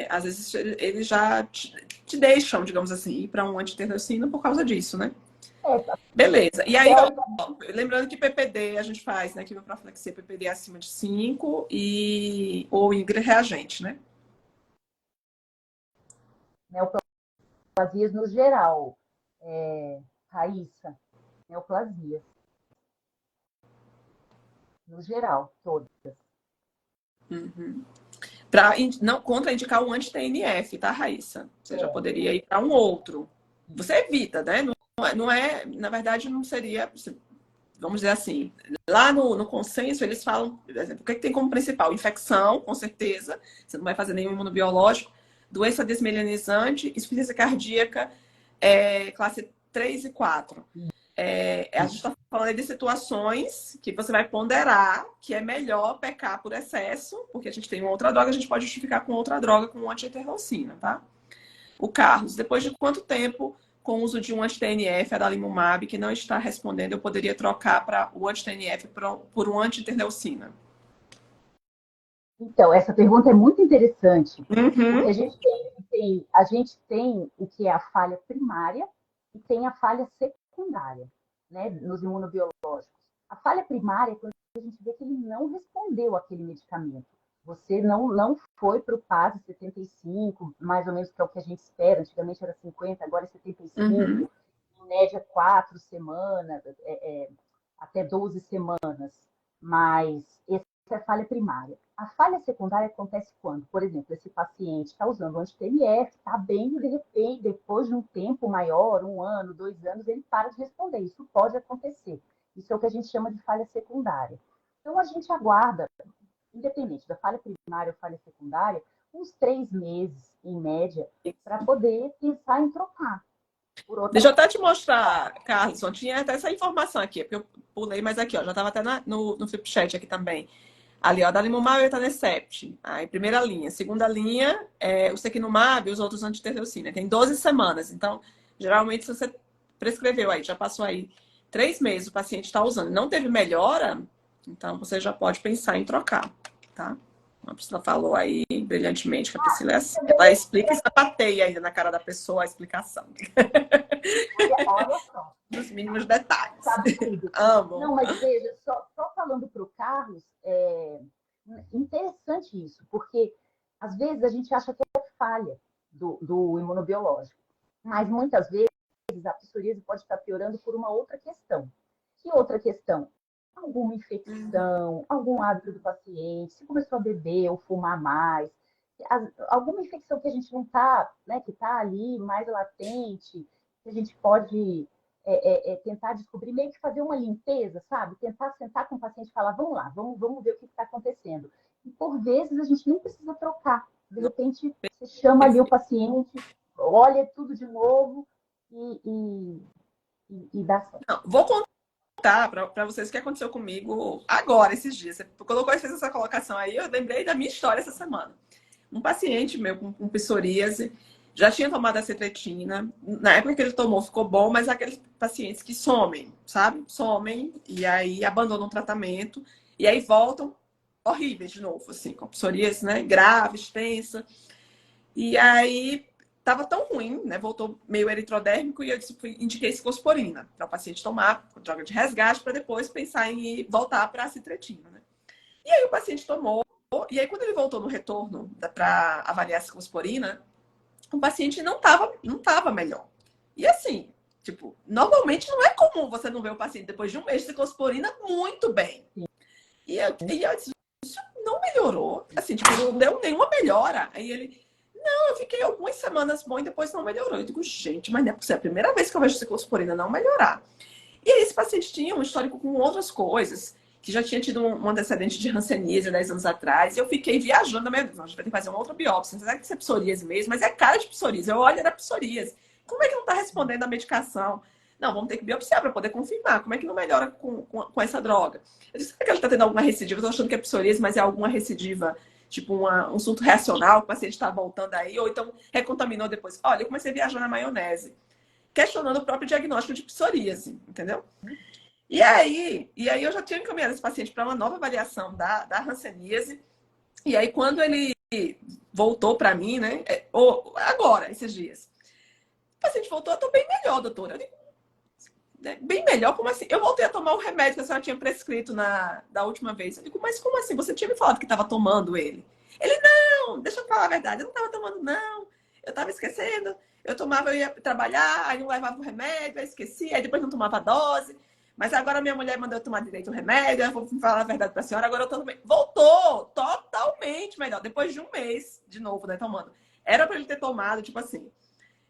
às vezes eles já te deixam, digamos assim, ir para um anti-interleucina por causa disso, né? Beleza. E aí, ó, lembrando que PPD a gente faz, né? Quimioprofilaxia, PPD acima de 5 ou IGRA reagente, né? Neoplasias no geral, Raíssa, neoplasias. No geral, todas. Para não contraindicar o anti-TNF, tá, Raíssa? Você já poderia ir para um outro. Você evita, né? Não é, na verdade, não seria, vamos dizer assim, lá no consenso eles falam, por exemplo, o que tem como principal? Infecção, com certeza, você não vai fazer nenhum imunobiológico, doença desmielinizante, insuficiência cardíaca, classe 3 e 4. A gente está falando de situações que você vai ponderar que é melhor pecar por excesso, porque a gente tem uma outra droga, a gente pode justificar com outra droga, com anti-interleucina, tá? O Carlos, depois de quanto tempo, com o uso de um anti-TNF, adalimumab, que não está respondendo, eu poderia trocar para o anti-TNF por um anti-interleucina? Então, essa pergunta é muito interessante, porque a gente tem o que é a falha primária e tem a falha secundária, né, nos imunobiológicos. A falha primária é quando a gente vê que ele não respondeu àquele medicamento. Você não foi para o PASI 75, mais ou menos, que é o que a gente espera. Antigamente era 50, agora é 75. Em média, 4 semanas, até 12 semanas. Mas essa é a falha primária. A falha secundária acontece quando, por exemplo, esse paciente está usando anti-TNF, está bem, e de repente, depois de um tempo maior, 1 ano, 2 anos, ele para de responder. Isso pode acontecer. Isso é o que a gente chama de falha secundária. Então, a gente aguarda, independente da falha primária ou falha secundária, uns 3 meses, em média, para poder pensar em trocar. Deixa eu até te mostrar, Carlos, tinha até essa informação aqui, porque eu pulei, mas aqui, ó, já estava até no Flipchat aqui também. Ali, ó, adalimumab e etanercept. Aí, primeira linha. Segunda linha, o sequinumab e os outros anti-interleucina. Tem 12 semanas. Então, geralmente, se você prescreveu aí, já passou aí 3 meses, o paciente está usando, não teve melhora, então você já pode pensar em trocar, tá? A Priscila falou aí brilhantemente que a Priscila é assim. Ela explica e sapateia ainda na cara da pessoa a explicação. Olha só. Nos mínimos detalhes. Sabe tudo. Amo. Não, mas veja, só falando para o Carlos, interessante isso, porque às vezes a gente acha que é falha do imunobiológico, mas muitas vezes a psoríase pode estar piorando por uma outra questão. Que outra questão? Alguma infecção, algum hábito do paciente, se começou a beber ou fumar mais, alguma infecção que a gente não está, né, que está ali mais latente, que a gente pode tentar descobrir, meio que fazer uma limpeza, sabe? Tentar sentar com o paciente e falar, vamos lá, vamos ver o que está acontecendo. E por vezes a gente nem precisa trocar. De repente, você chama ali o paciente, olha tudo de novo e dá certo. Não, vou contar para vocês o que aconteceu comigo agora, esses dias. Você colocou essa colocação aí, eu lembrei da minha história essa semana. Um paciente meu com psoríase, já tinha tomado a cetretina. Na época que ele tomou, ficou bom, mas aqueles pacientes que somem, sabe? Somem e aí abandonam o tratamento e aí voltam horríveis de novo, assim, com psoríase, né? Grave, extensa. E aí tava tão ruim, né? Voltou meio eritrodérmico e eu indiquei ciclosporina para o paciente tomar, droga de resgate, para depois pensar em voltar para a citretina, né? E aí o paciente tomou, e aí quando ele voltou no retorno para avaliar a ciclosporina, o paciente não tava melhor. E assim, tipo, normalmente não é comum você não ver o paciente depois de um mês de ciclosporina muito bem. E eu disse, isso não melhorou. Assim, tipo, não deu nenhuma melhora. Aí ele, não, eu fiquei algumas semanas bom e depois não melhorou. Eu digo, gente, mas não é possível. É a primeira vez que eu vejo ciclosporina não melhorar. E aí esse paciente tinha um histórico com outras coisas, que já tinha tido um antecedente de hanseníase 10 anos atrás, e eu fiquei viajando na minha vida. A gente vai ter que fazer uma outra biópsia. Será que isso é psoríase mesmo? Mas é cara de psoríase. Eu olho, era psoríase. Como é que não está respondendo a medicação? Não, vamos ter que biopsiar para poder confirmar. Como é que não melhora com essa droga? Eu disse, será que ele está tendo alguma recidiva? Eu estou achando que é psoríase, mas é alguma recidiva, tipo um surto reacional, o paciente está voltando aí, ou então recontaminou depois. Olha, eu comecei a viajar na maionese, questionando o próprio diagnóstico de psoríase, entendeu? E aí eu já tinha encaminhado esse paciente para uma nova avaliação da hanseníase. E aí, quando ele voltou para mim, né? Ou agora, esses dias, o paciente voltou, eu tô bem melhor, doutora. Eu digo, né, bem melhor, como assim? Eu voltei a tomar o remédio que a senhora tinha prescrito da última vez. Eu digo, mas como assim? Você tinha me falado que estava tomando ele. Ele, não, deixa eu falar a verdade, eu não estava tomando, não. Eu estava esquecendo. Eu tomava, eu ia trabalhar, aí não levava o remédio, aí esquecia, aí depois não tomava a dose. Mas agora minha mulher mandou eu tomar direito o remédio, eu vou falar a verdade para a senhora, agora eu tô bem. Voltou totalmente melhor, depois de um mês, de novo, né, tomando. Era para ele ter tomado, tipo assim,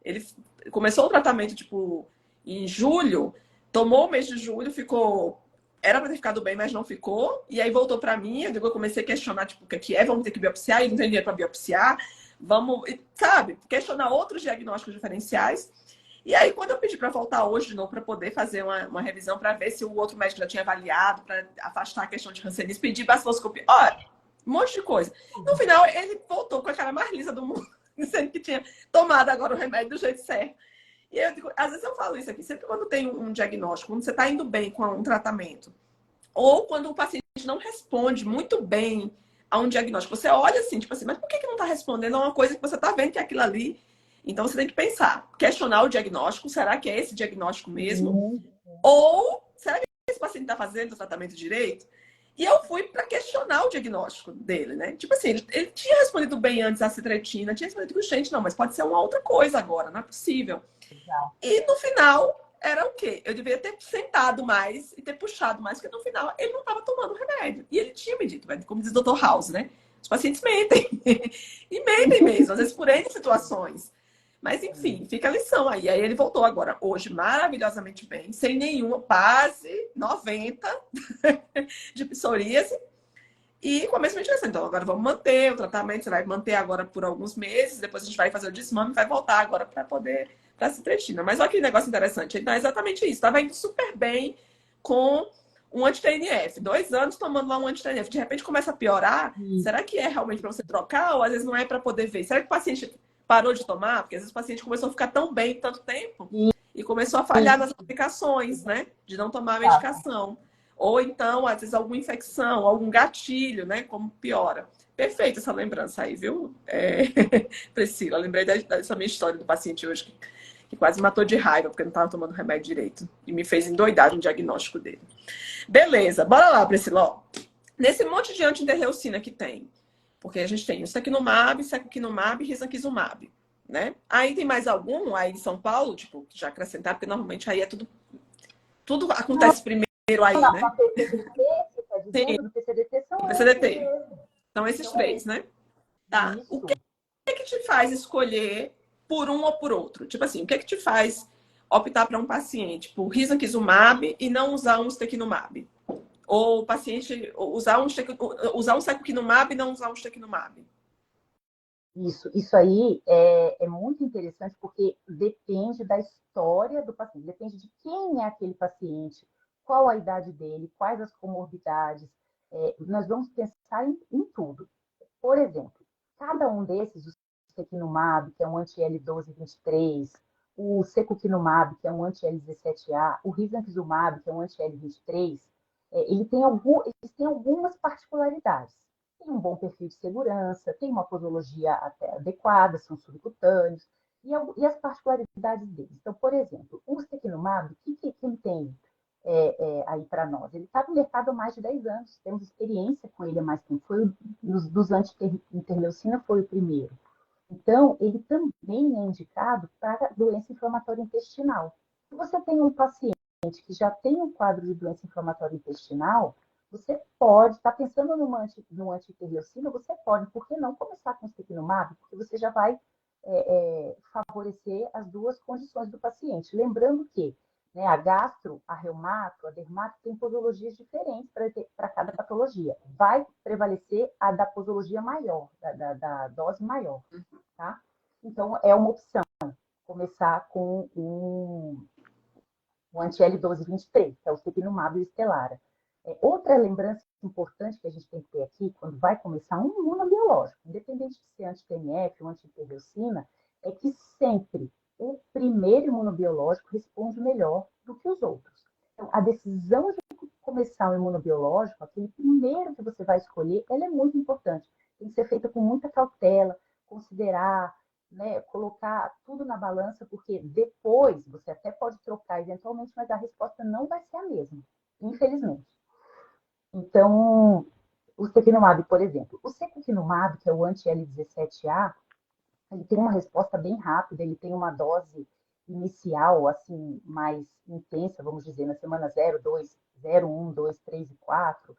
ele começou o tratamento, tipo, em julho, tomou o mês de julho, ficou. Era para ter ficado bem, mas não ficou. E aí voltou para mim. Eu comecei a questionar, tipo, o que é? Vamos ter que biopsiar? E não tem dinheiro para biopsiar. Vamos, sabe? Questionar outros diagnósticos diferenciais. E aí, quando eu pedi para voltar hoje de novo, para poder fazer uma revisão, para ver se o outro médico já tinha avaliado, para afastar a questão de hanseníase, pedir baciloscopia, olha, um monte de coisa. No final, ele voltou com a cara mais lisa do mundo, dizendo que tinha tomado agora o remédio do jeito certo. E eu digo, às vezes eu falo isso aqui, sempre quando tem um diagnóstico, quando você está indo bem com um tratamento, ou quando o paciente não responde muito bem a um diagnóstico, você olha assim, tipo assim, mas por que não está respondendo a uma coisa que você está vendo que é aquilo ali? Então você tem que pensar, questionar o diagnóstico, será que é esse diagnóstico mesmo? Ou será que esse paciente está fazendo o tratamento direito? E eu fui para questionar o diagnóstico dele, né? Tipo assim, ele tinha respondido bem antes a citretina, tinha respondido, gente, não, mas pode ser uma outra coisa agora, não é possível. E no final, era o quê? Eu deveria ter sentado mais e ter puxado mais, porque no final ele não estava tomando remédio. E ele tinha me dito, como diz o Dr. House, né? Os pacientes mentem. E mentem mesmo, às vezes por N situações. Mas enfim, fica a lição aí. Aí ele voltou agora, hoje, maravilhosamente bem, sem nenhuma, quase 90 de psoríase. E com a mesma indicação. Então, agora vamos manter o tratamento, você vai manter agora por alguns meses, depois a gente vai fazer o desmame e vai voltar agora para poder para a citretina. Mas olha que negócio interessante. Então, é exatamente isso. Estava indo super bem com um anti-TNF. 2 anos tomando lá um anti-TNF. De repente começa a piorar. Será que é realmente para você trocar? Ou às vezes não é para poder ver? Será que o paciente parou de tomar? Porque às vezes o paciente começou a ficar tão bem tanto tempo e começou a falhar nas aplicações, né? De não tomar a medicação. Ou então, às vezes, alguma infecção, algum gatilho, né? Como piora. Perfeita essa lembrança aí, viu, Priscila? Lembrei dessa minha história do paciente hoje que quase matou de raiva porque não estava tomando remédio direito. E me fez endoidar no diagnóstico dele. Beleza, bora lá, Priscila. Ó, nesse monte de anti-interleucina que tem, porque a gente tem o secukinumab, secukinumab e risankizumab, né? Aí tem mais algum aí em São Paulo, tipo, já acrescentar, porque normalmente aí é tudo acontece primeiro aí, Não, né? na PCDT, você está Sim, dizendo? No PCDT são esses PCDT. mesmo. São esses três, né? Tá. O que Isso. é que te faz escolher por um ou por outro? Tipo assim, o que é que te faz optar para um paciente por risankizumab e não usar um ustekinumab? Ou o paciente usar um secukinumab e não usar um ustekinumab? Isso aí é muito interessante porque depende da história do paciente, depende de quem é aquele paciente, qual a idade dele, quais as comorbidades. Nós vamos pensar em tudo. Por exemplo, cada um desses, secukinumab, que é um anti-L1223, o secukinumab, que é um anti-L17A, o risankizumab, que é um anti-L23, eles têm algumas particularidades. Tem um bom perfil de segurança, tem uma posologia até adequada, são subcutâneos, e as particularidades deles. Então, por exemplo, o secukinumab, o que ele tem aí para nós? Ele está no mercado há mais de 10 anos, temos experiência com ele há mais tempo. Dos anti-interleucina foi o primeiro. Então, ele também é indicado para doença inflamatória intestinal. Se você tem um paciente que já tem um quadro de doença inflamatória intestinal, você pode, está pensando no anti-interleucina, você pode, por que não começar com o secukinumab? Porque você já vai favorecer as duas condições do paciente. Lembrando que, né, a gastro, a reumato, a dermato tem posologias diferentes para cada patologia. Vai prevalecer a da posologia maior, da dose maior, tá? Então, é uma opção começar com o anti-L1223, que é o secukinumab e o Stelara. Outra lembrança importante que a gente tem que ter aqui, quando vai começar um imunobiológico, independente de ser anti-TNF ou anti-interleucina, é que sempre o primeiro imunobiológico responde melhor do que os outros. Então, a decisão de começar um imunobiológico, aquele primeiro que você vai escolher, ela é muito importante. Tem que ser feita com muita cautela, considerar, né, colocar tudo na balança, porque depois você até pode trocar eventualmente, mas a resposta não vai ser a mesma, infelizmente. Então, o secukinumab, por exemplo, o secukinumab, que é o anti-L17A, ele tem uma resposta bem rápida, ele tem uma dose inicial, assim, mais intensa, vamos dizer, na semana 0, 2, 0, 1, 2, 3 e 4,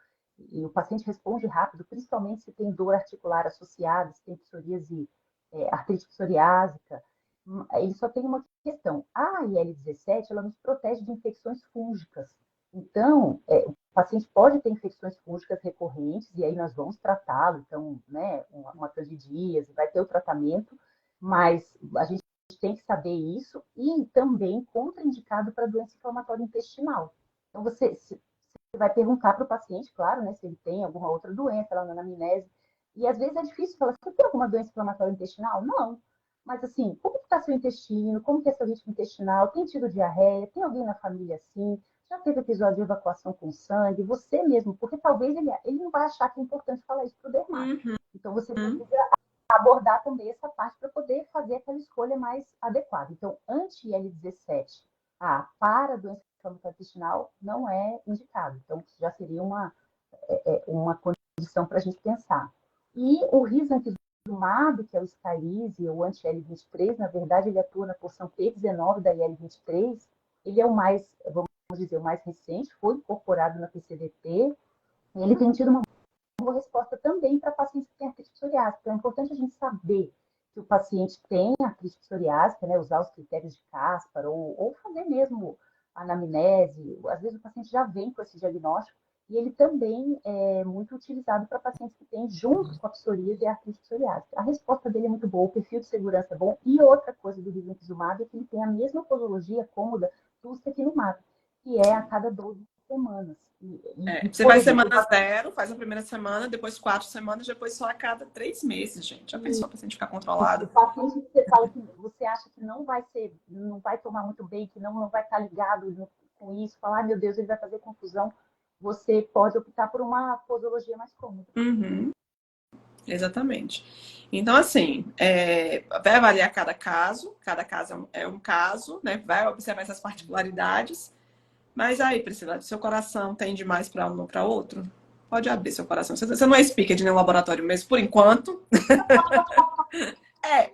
e o paciente responde rápido, principalmente se tem dor articular associada, se tem psoríase, artrite psoriásica. Ele só tem uma questão, a IL-17, ela nos protege de infecções fúngicas. Então, o paciente pode ter infecções fúngicas recorrentes, e aí nós vamos tratá-lo, então, né, uma candidíase, vai ter o tratamento, mas a gente tem que saber isso, e também contraindicado para doença inflamatória intestinal. Então, você vai perguntar para o paciente, claro, né, se ele tem alguma outra doença lá na anamnese, e às vezes é difícil falar, você tem alguma doença inflamatória intestinal? Não. Mas assim, como está seu intestino? Como que é seu ritmo intestinal? Tem tido diarreia? Tem alguém na família assim? Já teve episódio de evacuação com sangue? Você mesmo, porque talvez ele não vai achar que é importante falar isso para o dermato. Então você precisa abordar também essa parte para poder fazer aquela escolha mais adequada. Então, anti-L17 para a doença inflamatória intestinal não é indicado. Então, já seria uma condição para a gente pensar. E o risankizumab, que é o Skyrizi, ou anti-L23, na verdade, ele atua na porção P19 da IL-23, ele é o mais, vamos dizer, o mais recente, foi incorporado na PCDT, e ele tem tido uma boa resposta também para pacientes que têm artrite psoriásica. Então, é importante a gente saber que o paciente tem artrite psoriásica, né, usar os critérios de Caspar, ou fazer mesmo anamnese. Às vezes o paciente já vem com esse diagnóstico, e ele também é muito utilizado para pacientes que têm, junto com a psoríase e a artrite psoriásica. A resposta dele é muito boa, o perfil de segurança é bom, e outra coisa do risankizumab é que ele tem a mesma posologia cômoda do secukinumab, que é a cada 12 semanas. Você vai semana 0, faz a primeira semana, depois 4 semanas, depois só a cada 3 meses, gente. Já pensou para a gente ficar controlado? O paciente que você fala que você acha que não vai tomar muito bem, que não vai estar ligado com isso, falar, meu Deus, ele vai fazer confusão, você pode optar por uma posologia mais cômoda. Exatamente. Então, assim, vai avaliar cada caso é um caso, né? Vai observar essas particularidades. Mas aí, Priscila, seu coração tende mais para um ou para outro? Pode abrir seu coração. Você não é speaker de nenhum laboratório mesmo, por enquanto.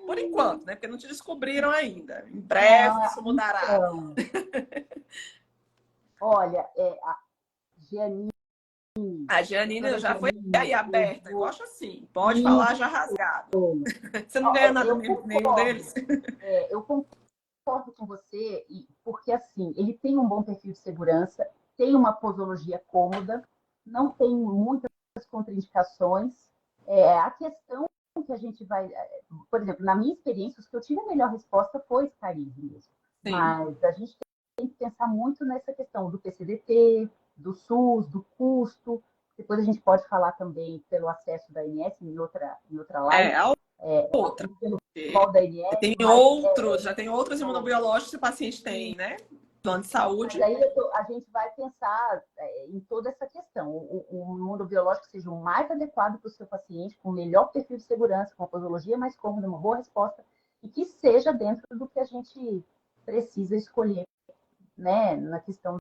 Por enquanto, né? Porque não te descobriram ainda. Em breve isso mudará. Então, olha, a Gianni. A Janine já foi aí aberta. Eu gosto assim. Pode falar já rasgado. Você não ganha nada nenhum deles. Eu concordo com você, porque assim, ele tem um bom perfil de segurança, tem uma posologia cômoda, não tem muitas contraindicações. A questão que a gente vai, por exemplo, na minha experiência, os que eu tive a melhor resposta foi Skyrizi mesmo. Sim. Mas a gente tem que pensar muito nessa questão do PCDT, do SUS, do custo. Depois a gente pode falar também pelo acesso da ANS em outra live. Outra. rol da ANS, Tem outros, já tem outros imunobiológicos que o paciente tem, né? Plano de saúde. Mas aí a gente vai pensar em toda essa questão. O imunobiológico seja o mais adequado para o seu paciente, com o melhor perfil de segurança, com a posologia mais cômoda, uma boa resposta, e que seja dentro do que a gente precisa escolher, né? Na questão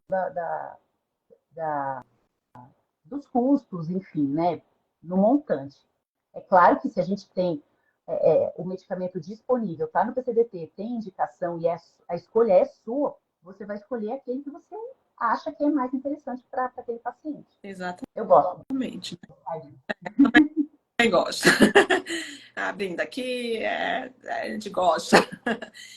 dos custos, enfim, né? No montante. É claro que se a gente tem o medicamento disponível, está no PCDT, tem indicação e a escolha é sua, você vai escolher aquele que você acha que é mais interessante para aquele paciente. Exatamente. Eu gosto. Também gosto. Abrindo aqui, a gente gosta.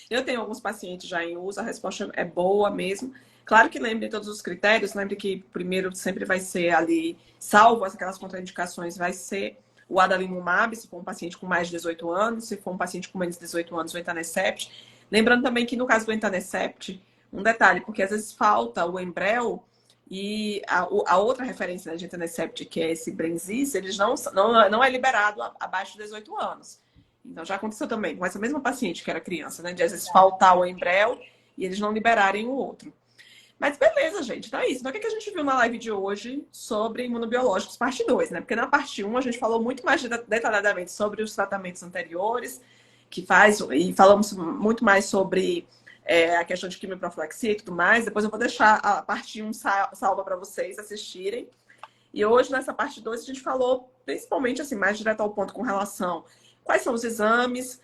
Eu tenho alguns pacientes já em uso, a resposta é boa mesmo. Claro que lembre todos os critérios, lembre que primeiro sempre vai ser ali, salvo aquelas contraindicações, vai ser o adalimumab, se for um paciente com mais de 18 anos, se for um paciente com menos de 18 anos, o etanercept. Lembrando também que no caso do etanercept, um detalhe, porque às vezes falta o Enbrel e a outra referência de etanercept, que é esse Brenzis, eles não é liberado abaixo de 18 anos. Então já aconteceu também com essa mesma paciente que era criança, né? De às vezes faltar o Enbrel e eles não liberarem o outro. Mas beleza, gente, então é isso. Então o que a gente viu na live de hoje sobre imunobiológicos, parte 2, né? Porque na parte 1 a gente falou muito mais detalhadamente sobre os tratamentos anteriores, e falamos muito mais sobre a questão de quimioprofilaxia e tudo mais. Depois eu vou deixar a parte 1 salva para vocês assistirem. E hoje, nessa parte 2, a gente falou principalmente assim, mais direto ao ponto com relação quais são os exames,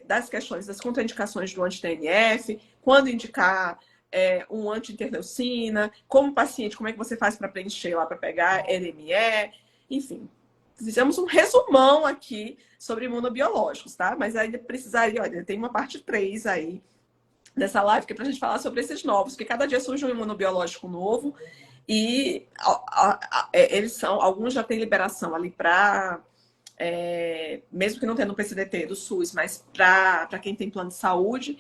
das questões das contraindicações do anti-TNF, quando indicar um anti-interleucina, como paciente, como é que você faz para preencher lá, para pegar LME, enfim. Fizemos um resumão aqui sobre imunobiológicos, tá? Mas ainda precisaria, olha, tem uma parte 3 aí dessa live que é para a gente falar sobre esses novos, porque cada dia surge um imunobiológico novo e alguns já têm liberação ali para, mesmo que não tenha no PCDT do SUS, mas para quem tem plano de saúde,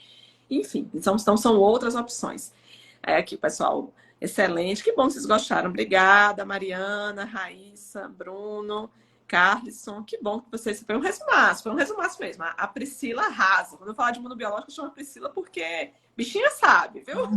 enfim, então são outras opções. Aqui, pessoal, excelente, que bom que vocês gostaram. Obrigada, Mariana, Raíssa, Bruno, Carlson, que bom que vocês... Foi um resumaço mesmo. A Priscila arrasa. Quando eu falar de imunobiológico, eu chamo a Priscila porque bichinha sabe, viu?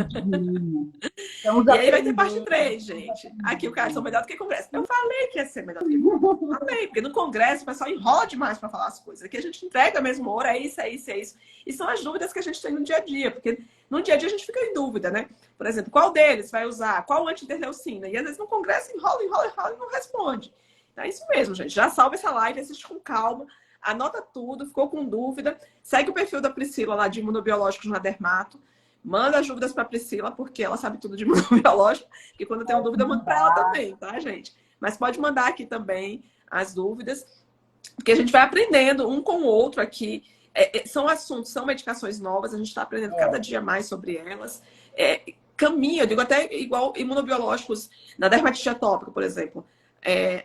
E aí vai ter parte 3, gente. Aqui o cara são melhor do que congresso. Eu falei que ia ser melhor do que congresso. Falei, porque no congresso o pessoal enrola demais para falar as coisas. Aqui a gente entrega mesmo ouro, é isso, é isso, é isso. E são as dúvidas que a gente tem no dia a dia, porque no dia a dia a gente fica em dúvida, né? Por exemplo, qual deles vai usar? Qual anti-interleucina? E às vezes no congresso enrola e não responde. Então é isso mesmo, gente. Já salva essa live, assiste com calma, anota tudo, ficou com dúvida, segue o perfil da Priscila lá de imunobiológicos na Dermato. Manda as dúvidas para a Priscila, porque ela sabe tudo de imunobiológico. E quando eu tenho dúvida, eu mando para ela também, tá, gente? Mas pode mandar aqui também as dúvidas, porque a gente vai aprendendo um com o outro aqui. São assuntos, são medicações novas, a gente está aprendendo cada dia mais sobre elas. Caminho, eu digo até igual imunobiológicos na dermatite atópica, por exemplo.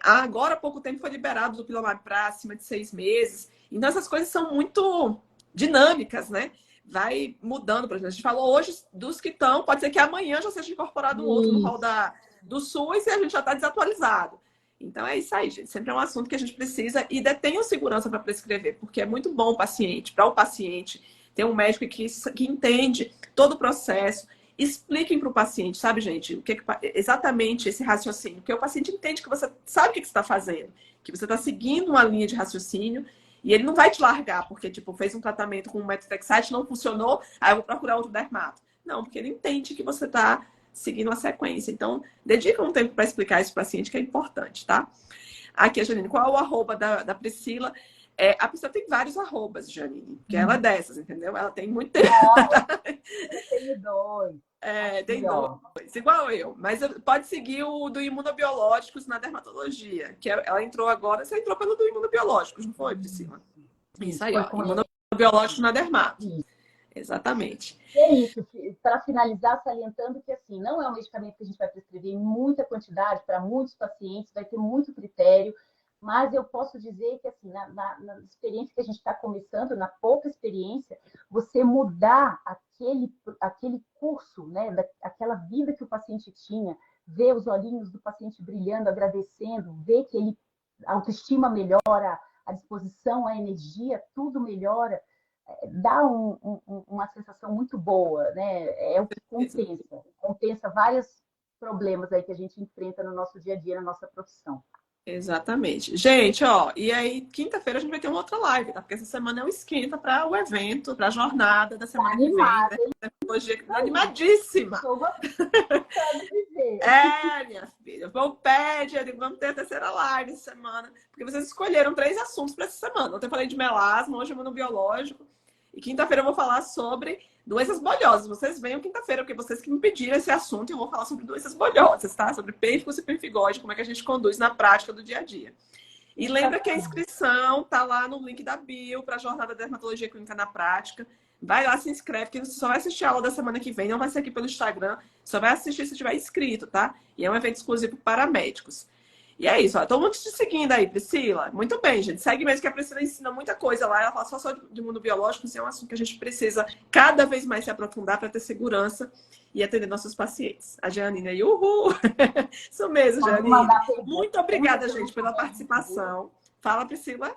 Agora há pouco tempo foi liberado o Dupilumab para acima de 6 meses. Então, essas coisas são muito dinâmicas, né? Vai mudando, por exemplo. A gente falou hoje dos que estão, pode ser que amanhã já seja incorporado um outro no rol do SUS e a gente já está desatualizado. Então é isso aí, gente. Sempre é um assunto que a gente precisa e tenham segurança para prescrever, porque é muito bom para o paciente ter um médico que entende todo o processo. Expliquem para o paciente, sabe, gente, exatamente esse raciocínio, porque o paciente entende que você sabe o que você está fazendo, que você está seguindo uma linha de raciocínio. E ele não vai te largar, porque, tipo, fez um tratamento com methotrexate, não funcionou, aí eu vou procurar outro dermato. Não, porque ele entende que você está seguindo a sequência. Então, dedica um tempo para explicar isso para o paciente, que é importante, tá? Aqui, a Janine, qual é o arroba da Priscila? A Priscila tem vários arrobas, Janine, porque ela é dessas, entendeu? Ela tem muito tempo. Eu tenho 2. Tem 2, igual eu. Mas pode seguir o do imunobiológicos na dermatologia, que ela entrou agora. Você entrou pelo do imunobiológicos, não foi, Priscila? Isso aí, ó. Imunobiológicos na dermato. Exatamente. É isso. Para finalizar, salientando que assim, não é um medicamento que a gente vai prescrever em muita quantidade para muitos pacientes, vai ter muito critério. Mas eu posso dizer que, assim, na experiência que a gente está começando, na pouca experiência, você mudar aquele curso, né, aquela vida que o paciente tinha, ver os olhinhos do paciente brilhando, agradecendo, ver que a autoestima melhora, a disposição, a energia, tudo melhora, dá uma sensação muito boa, né? É o que compensa vários problemas aí que a gente enfrenta no nosso dia a dia, na nossa profissão. Exatamente. Gente, ó, e aí, quinta-feira a gente vai ter uma outra live, tá? Porque essa semana é um esquenta para o evento, para a jornada da semana que vem, né? Tecnologia animadíssima. Estou gostando de ver. Minha filha, vamos ter a terceira live essa semana, porque vocês escolheram 3 assuntos para essa semana. Ontem eu falei de melasma, hoje é imunobiológico, e quinta-feira eu vou falar sobre doenças bolhosas. Vocês venham quinta-feira, porque vocês que me pediram esse assunto, e eu vou falar sobre doenças bolhosas, tá? Sobre pênfigus e pempigose, como é que a gente conduz na prática do dia a dia. E lembra que a inscrição tá lá no link da bio para a Jornada de Dermatologia Clínica na Prática. Vai lá, se inscreve, que você só vai assistir a aula da semana que vem, não vai ser aqui pelo Instagram, só vai assistir se tiver inscrito, tá? E é um evento exclusivo para médicos. E é isso, ó. Todo mundo te seguindo aí, Priscila. Muito bem, gente. Segue mesmo que a Priscila ensina muita coisa lá. Ela fala só de imunobiológicos, é um assunto que a gente precisa cada vez mais se aprofundar para ter segurança e atender nossos pacientes. A Janine aí, uhul! Isso mesmo, Janine. Muito obrigada, gente, pela participação. Fala, Priscila.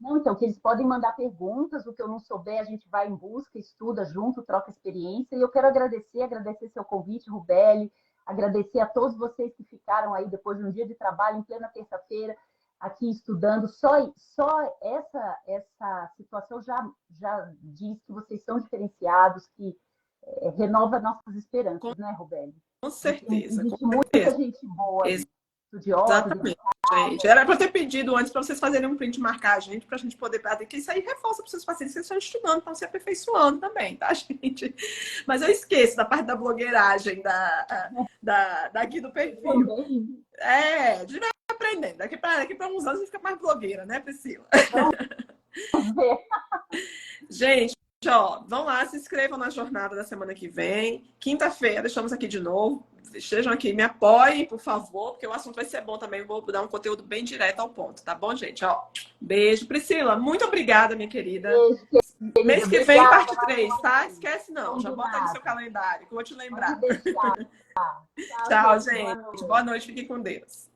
Não, então, que eles podem mandar perguntas, o que eu não souber, a gente vai em busca, estuda junto, troca experiência. E eu quero agradecer seu convite, Rubeli, agradecer a todos vocês que ficaram aí depois de um dia de trabalho, em plena terça-feira, aqui estudando. Só essa situação já diz que vocês são diferenciados, que renova nossas esperanças, né, Rubeli? Com certeza. Existe muita gente boa, estudiosa. Exatamente, gente. Era para ter pedido antes para vocês fazerem um print e marcar a gente, para a gente poder bater, que isso aí reforça para os seus pacientes que estão estudando, estão se aperfeiçoando também, tá, gente? Mas eu esqueço da parte da blogueiragem, daqui do perfil. De vai aprendendo. Daqui para uns anos a gente fica mais blogueira, né, Priscila? Gente, ó, vão lá, se inscrevam na jornada da semana que vem. Quinta-feira, estamos aqui de novo. Estejam aqui, me apoiem, por favor, porque o assunto vai ser bom também. Vou dar um conteúdo bem direto ao ponto, tá bom, gente? Ó, beijo. Priscila, muito obrigada, minha querida. Beijo, mês que vem, parte 3, tá? Esquece não, já bota aí no seu calendário, que eu vou te lembrar. Tchau, gente. Boa noite, fiquem com Deus.